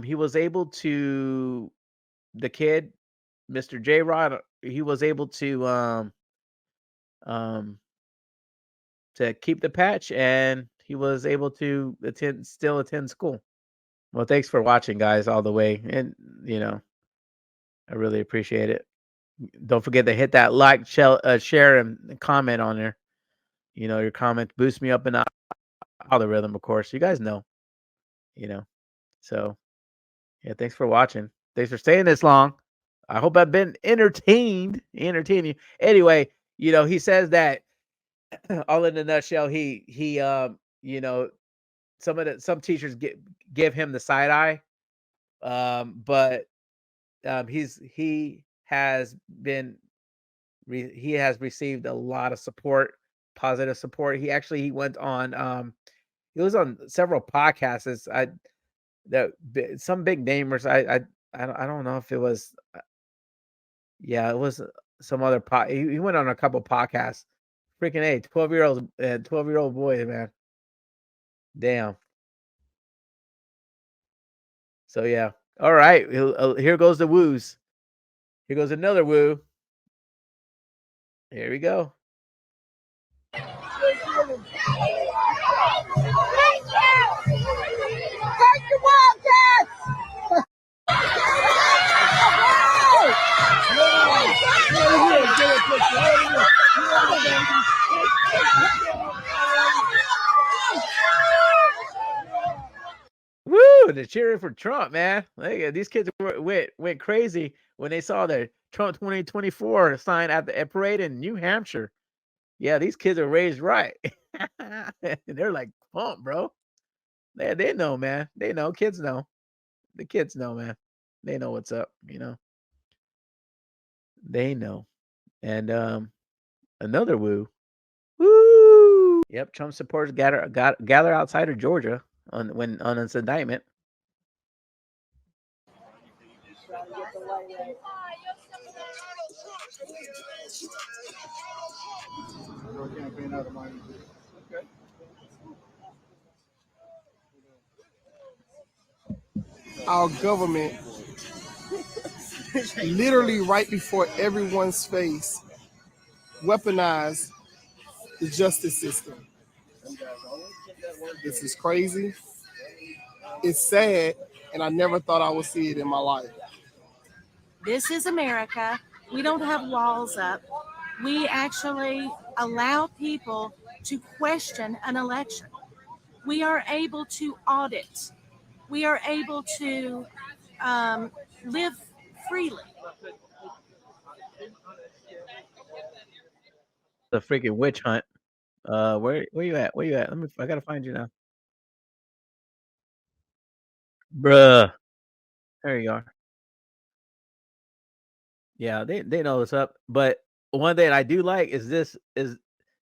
he was able to the kid, Mr. J Rod, he was able um to keep the patch, and he was able to still attend school. Well, thanks for watching, guys, all the way, and I really appreciate it. Don't forget to hit that like, share, and comment on there. Your comments boost me up in the algorithm, of course. You guys know, you know. So, yeah, thanks for watching. Thanks for staying this long. I hope I've been entertained. Entertain you. Anyway, he says that all in a nutshell, some teachers give him the side eye. But he has received a lot of support, positive support. He went on he was on several podcasts. Some big namers. I don't know if it was yeah, it was some other he went on a couple podcasts. Freaking A, 12-year-old boy, man. Damn. So yeah. All right. Here goes the woos. Here goes another woo. Here we go. Woo! They're cheering for Trump, man. These kids went crazy when they saw the Trump 2024 sign at the parade in New Hampshire. Yeah, these kids are raised right. They're like pumped, bro. They know, man. They know. Kids know. The kids know, man. They know what's up. They know. And another woo. Woo! Yep, Trump supporters gather outside of Georgia on his indictment. Our government, literally right before everyone's face, weaponize the justice system. This is crazy. It's sad, and I never thought I would see it in my life. This is America. We don't have walls up. We actually allow people to question an election. We are able to audit. We are able to live freely. The freaking witch hunt. Where you at? Where you at? I gotta find you now. Bruh. There you are. Yeah, they know what's up. But one thing I do like is this is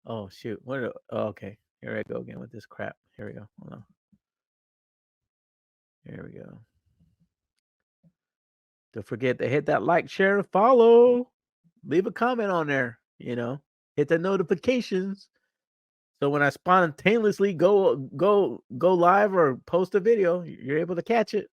oh shoot. Okay. Here I go again with this crap. Here we go. Hold on. Here we go. Don't forget to hit that like, share, and follow. Leave a comment on there, Hit the notifications. So when I spontaneously go live or post a video, you're able to catch it.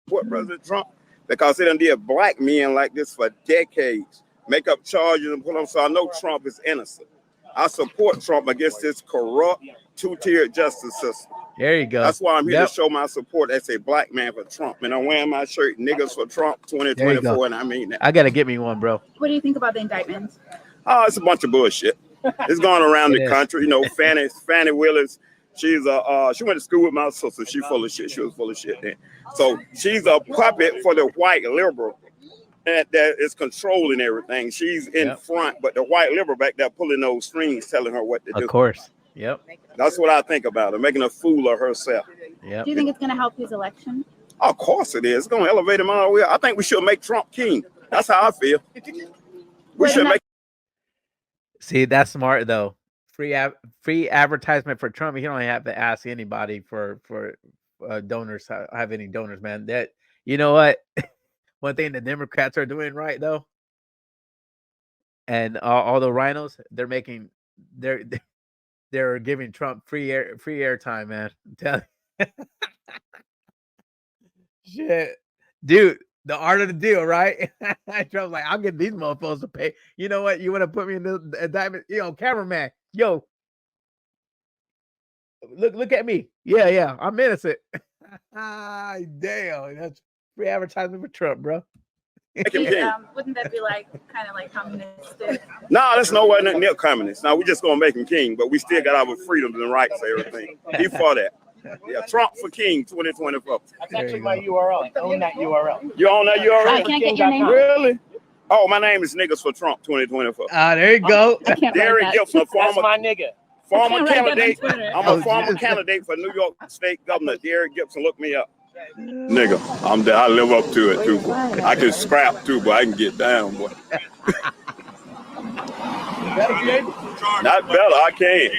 Support President Trump because they done did black men like this for decades, make up charges and put them. So I know Trump is innocent. I support Trump against this corrupt two-tiered justice system. There you go. That's why I'm here to show my support as a black man for Trump. And I'm wearing my shirt, niggas for Trump 2024, and I mean that. I gotta get me one, bro. What do you think about the indictments? Oh, it's a bunch of bullshit. It's going around the country. Fannie Willis, she went to school with my sister. She full of shit. She was full of shit then. So she's a puppet for the white liberal that is controlling everything. She's in front, but the white liberal back there pulling those strings, telling her what to do. Of course. Yep. That's what I think about her, making a fool of herself. Yep. Do you think it's going to help his election? Of course it is. It's going to elevate him all the way. I think we should make Trump king. That's how I feel. We should make. See, that's smart though. Free advertisement for Trump. You don't have to ask anybody for donors. Have any donors, man? That you know what? One thing the Democrats are doing right though, and all the rhinos, they're giving Trump free airtime, man. I'm telling you. Shit, dude. The art of the deal, right? Trump's like, I'll get these motherfuckers to pay. You know what? You want to put me in the indictment? Cameraman, look at me. Yeah, I'm innocent. Damn, that's free advertisement for Trump, bro. Wouldn't that be kind of like communistic? No, that's nowhere near communist. Now we just gonna make him king, but we still got our freedoms and rights and everything. He for that. Yeah, Trump for king 2024. That's actually my URL. I own that URL. You own that URL? I can't get your name. Really? Oh, my name is Niggas for Trump 2024. There you go. Derek Gibson, a That's my nigga. former candidate. I'm a former candidate for New York State Governor. Derek Gibson, look me up. Nigga, I live up to it too, boy. I can scrap too, but I can get down, boy. Not better, I can.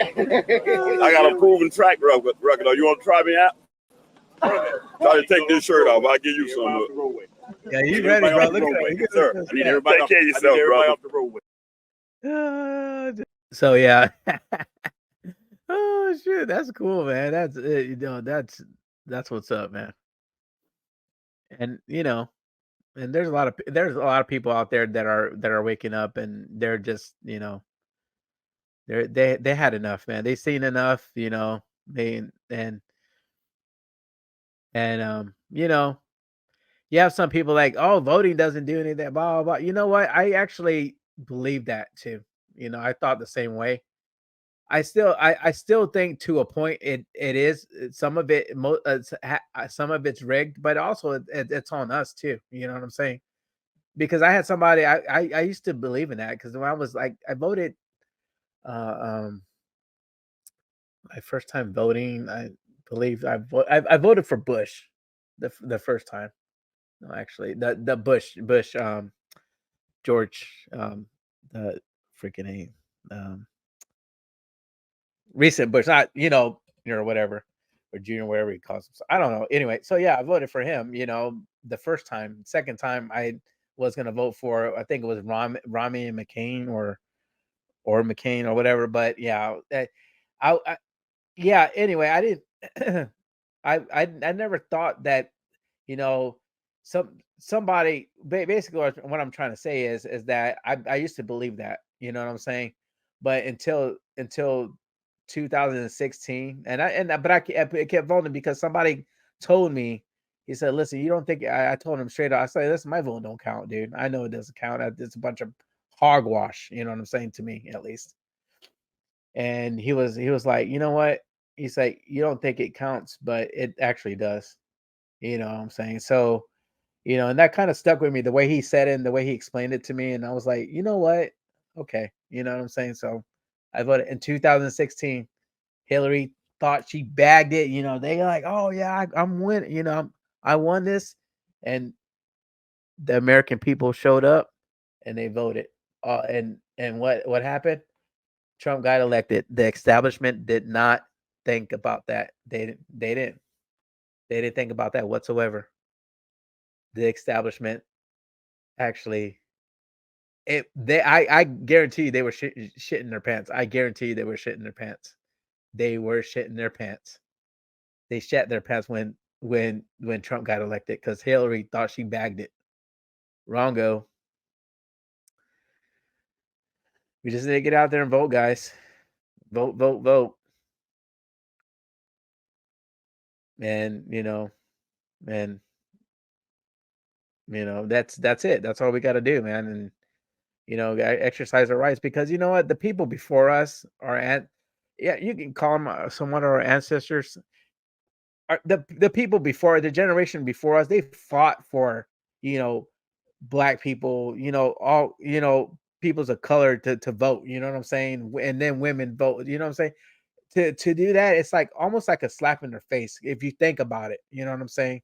I got a proven track record. You want to try me out? Try to take this shirt off. I'll give you some. Yeah, you ready, bro? Look at it. Sir, I need everybody take care of yourself, brother. So yeah. Oh shit, that's cool, man. That's that's what's up, man. And and there's a lot of people out there that are waking up, and they're just they had enough, man. They seen enough, they you have some people like, oh, voting doesn't do anything, blah blah blah. You know what? I actually believe that too. I thought the same way. I still think to a point it is some of it some of it's rigged, but also it's on us too. You know what I'm saying? Because I had somebody I used to believe in that, because when I was like, I voted my first time voting, I believe I voted for Bush the first time. No, actually the Bush George the freaking name recent Bush, not or whatever, or junior, whatever he calls himself. I don't know. Anyway, so yeah, I voted for him. The first time. Second time, I was gonna vote for, I think it was Romney and McCain or McCain or whatever. But yeah, yeah. Anyway, I didn't. I never thought that somebody basically what I'm trying to say is that I used to believe that. You know what I'm saying? But until 2016, but I kept voting because somebody told me, he said, listen, you don't think, I told him straight up, I said, listen, my vote don't count, dude. I know it doesn't count. It's a bunch of hogwash, you know what I'm saying, to me, at least. And he was like, you know what? He's like, you don't think it counts, but it actually does. You know what I'm saying? So, you know, and that kind of stuck with me, the way he said it and the way he explained it to me. And I was like, you know what? Okay. You know what I'm saying? So I voted in 2016. Hillary thought she bagged it. You know, they like, oh yeah, I'm winning. You know, I won this, and the American people showed up and they voted. And what happened? Trump got elected. The establishment did not think about that. They didn't. They didn't think about that whatsoever. The establishment actually, I guarantee you they were shitting their pants. I guarantee you they were shitting their pants. They were shitting their pants. They shat their pants when Trump got elected because Hillary thought she bagged it. Wrongo. We just need to get out there and vote, guys. Vote, vote, vote. And that's it. That's all we got to do, man. And exercise our rights, because you know what, the people before us, you can call them somewhat our ancestors. The people before, the generation before us, they fought for black people, all peoples of color to vote. You know what I'm saying? And then women vote. You know what I'm saying? To do that, it's like almost like a slap in their face if you think about it. You know what I'm saying?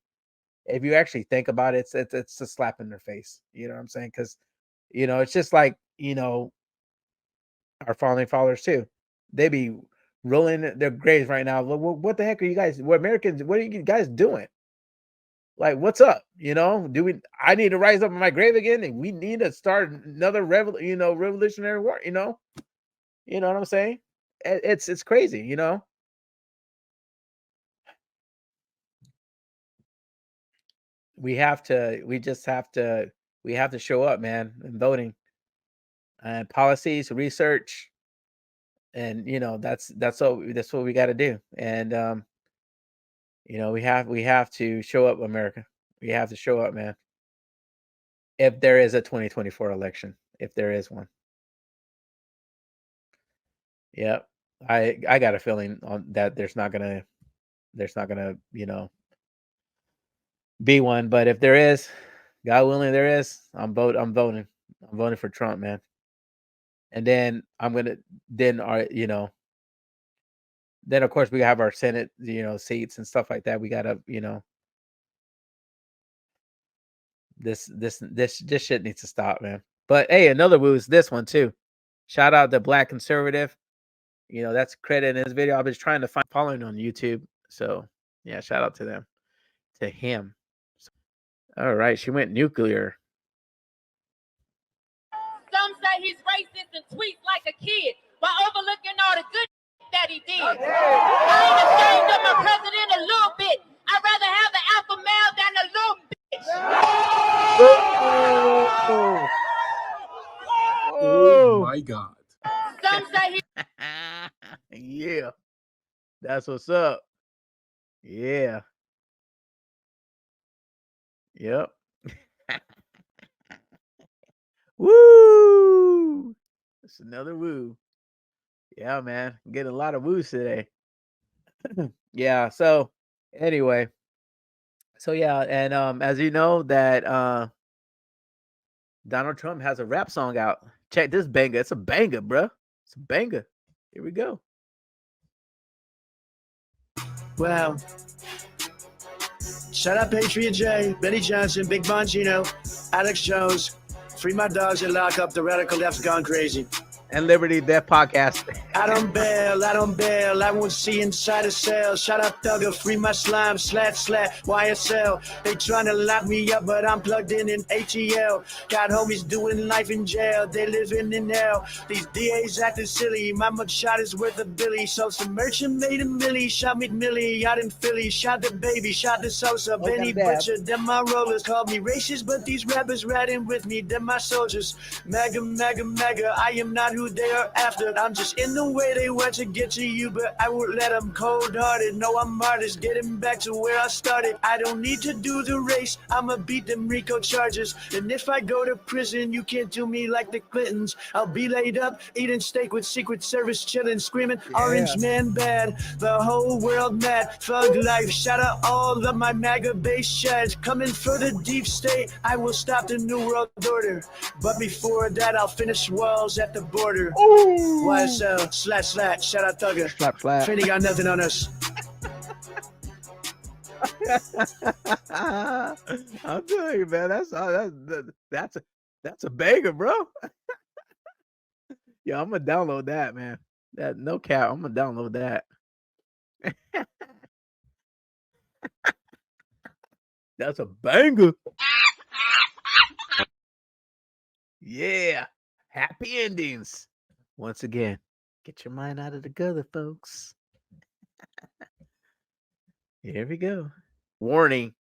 If you actually think about it, it's a slap in their face. You know what I'm saying? Because it's just like our founding fathers too. They be rolling their graves right now. What the heck are you guys? What Americans? What are you guys doing? Like, what's up? I need to rise up in my grave again, and we need to start another revolutionary war. You know what I'm saying? It's crazy. We have to. We have to show up, man, in voting and policies, research, and that's what we got to do. And we have to show up, America. We have to show up, man. If there is a 2024 election, if there is one. Yep. I got a feeling on that there's not gonna be one, but if there is, God willing there is, I'm voting. I'm voting for Trump, man. And then then of course we have our Senate, seats and stuff like that. We gotta, this shit needs to stop, man. But hey, another woo is this one too. Shout out to Black Conservative. That's credit in this video. I was trying to find following on YouTube. So yeah, shout out to them. To him. All right, she went nuclear. Some say he's racist and tweets like a kid while overlooking all the good that he did. I ain't ashamed of my president a little bit. I'd rather have the alpha male than a little bitch. Oh my God. Some say he yeah. That's what's up. Yeah. Yep. Woo! It's another woo. Yeah, man. I'm getting a lot of woos today. Yeah, so anyway. So yeah, and as you know that Donald Trump has a rap song out. Check this banger. It's a banger, bruh. It's a banger. Here we go. Well, shut up, Patriot J, Benny Johnson, Big Bongino, Alex Jones, free my dogs and lock up the radical left's gone crazy. And Liberty Death Podcast. I don't bail, I won't see inside a cell. Shut up, Thugger, free my slime, slat, YSL. They trying to lock me up, but I'm plugged in ATL. Got homies doing life in jail, they living in hell. These DAs acting silly, my mugshot is worth a billy. So some merchant made a milli, shot McMillie out in Philly. Shot the baby, shot the Sosa, Benny Butcher. Them my rollers called me racist, but these rappers riding with me, them my soldiers. Mega, I am not who who they are after. I'm just in the way they want to get to you, but I won't let them cold-hearted. No, I'm artist, getting back to where I started. I don't need to do the race, I'ma beat them Rico charges. And if I go to prison, you can't do me like the Clintons. I'll be laid up, eating steak with Secret Service, chilling, screaming, Orange Man bad, the whole world mad. Thug life, shout out all of my MAGA base shads. Coming for the deep state, I will stop the New World Order. But before that, I'll finish walls at the border. YSL, // shout out Thugger. Slap. Trinity got nothing on us. I'm telling you, man, that's a banger, bro. Yeah, I'm gonna download that, man. That no cap, I'm gonna download that. That's a banger. Yeah. Happy endings. Once again, get your mind out of the gutter, folks. Here we go. Warning.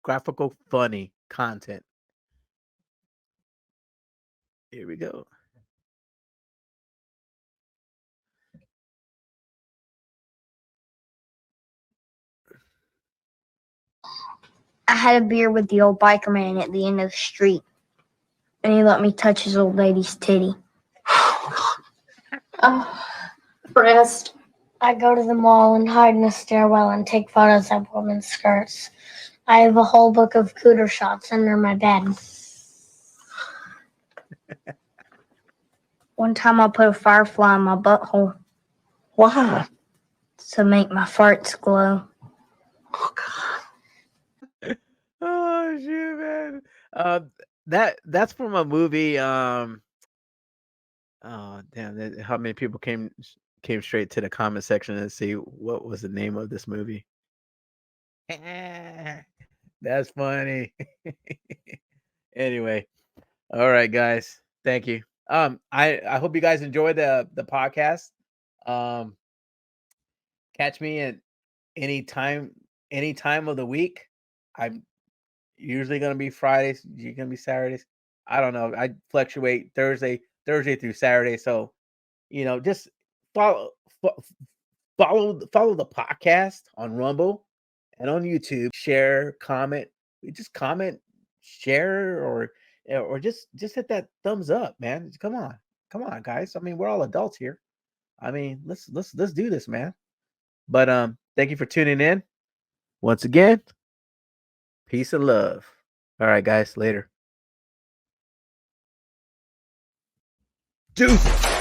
Graphical funny content. Here we go. I had a beer with the old biker man at the end of the street, and he let me touch his old lady's titty. Pressed. I go to the mall and hide in the stairwell and take photos of women's skirts. I have a whole book of cooter shots under my bed. One time I put a firefly in my butthole. Why? To make my farts glow. Oh shit, man. That's from a movie. Oh damn! How many people came straight to the comment section and see what was the name of this movie? That's funny. Anyway, all right, guys. Thank you. I hope you guys enjoyed the podcast. Catch me at any time of the week. I'm usually gonna be Fridays. You're gonna be Saturdays. I don't know. I fluctuate Thursday through Saturday. So, just follow follow the podcast on Rumble and on YouTube. Share, comment. Just comment, share, or just hit that thumbs up, man. Come on, guys. I mean, we're all adults here. I mean, let's do this, man. But thank you for tuning in once again. Peace and love. All right, guys. Later. Deuces.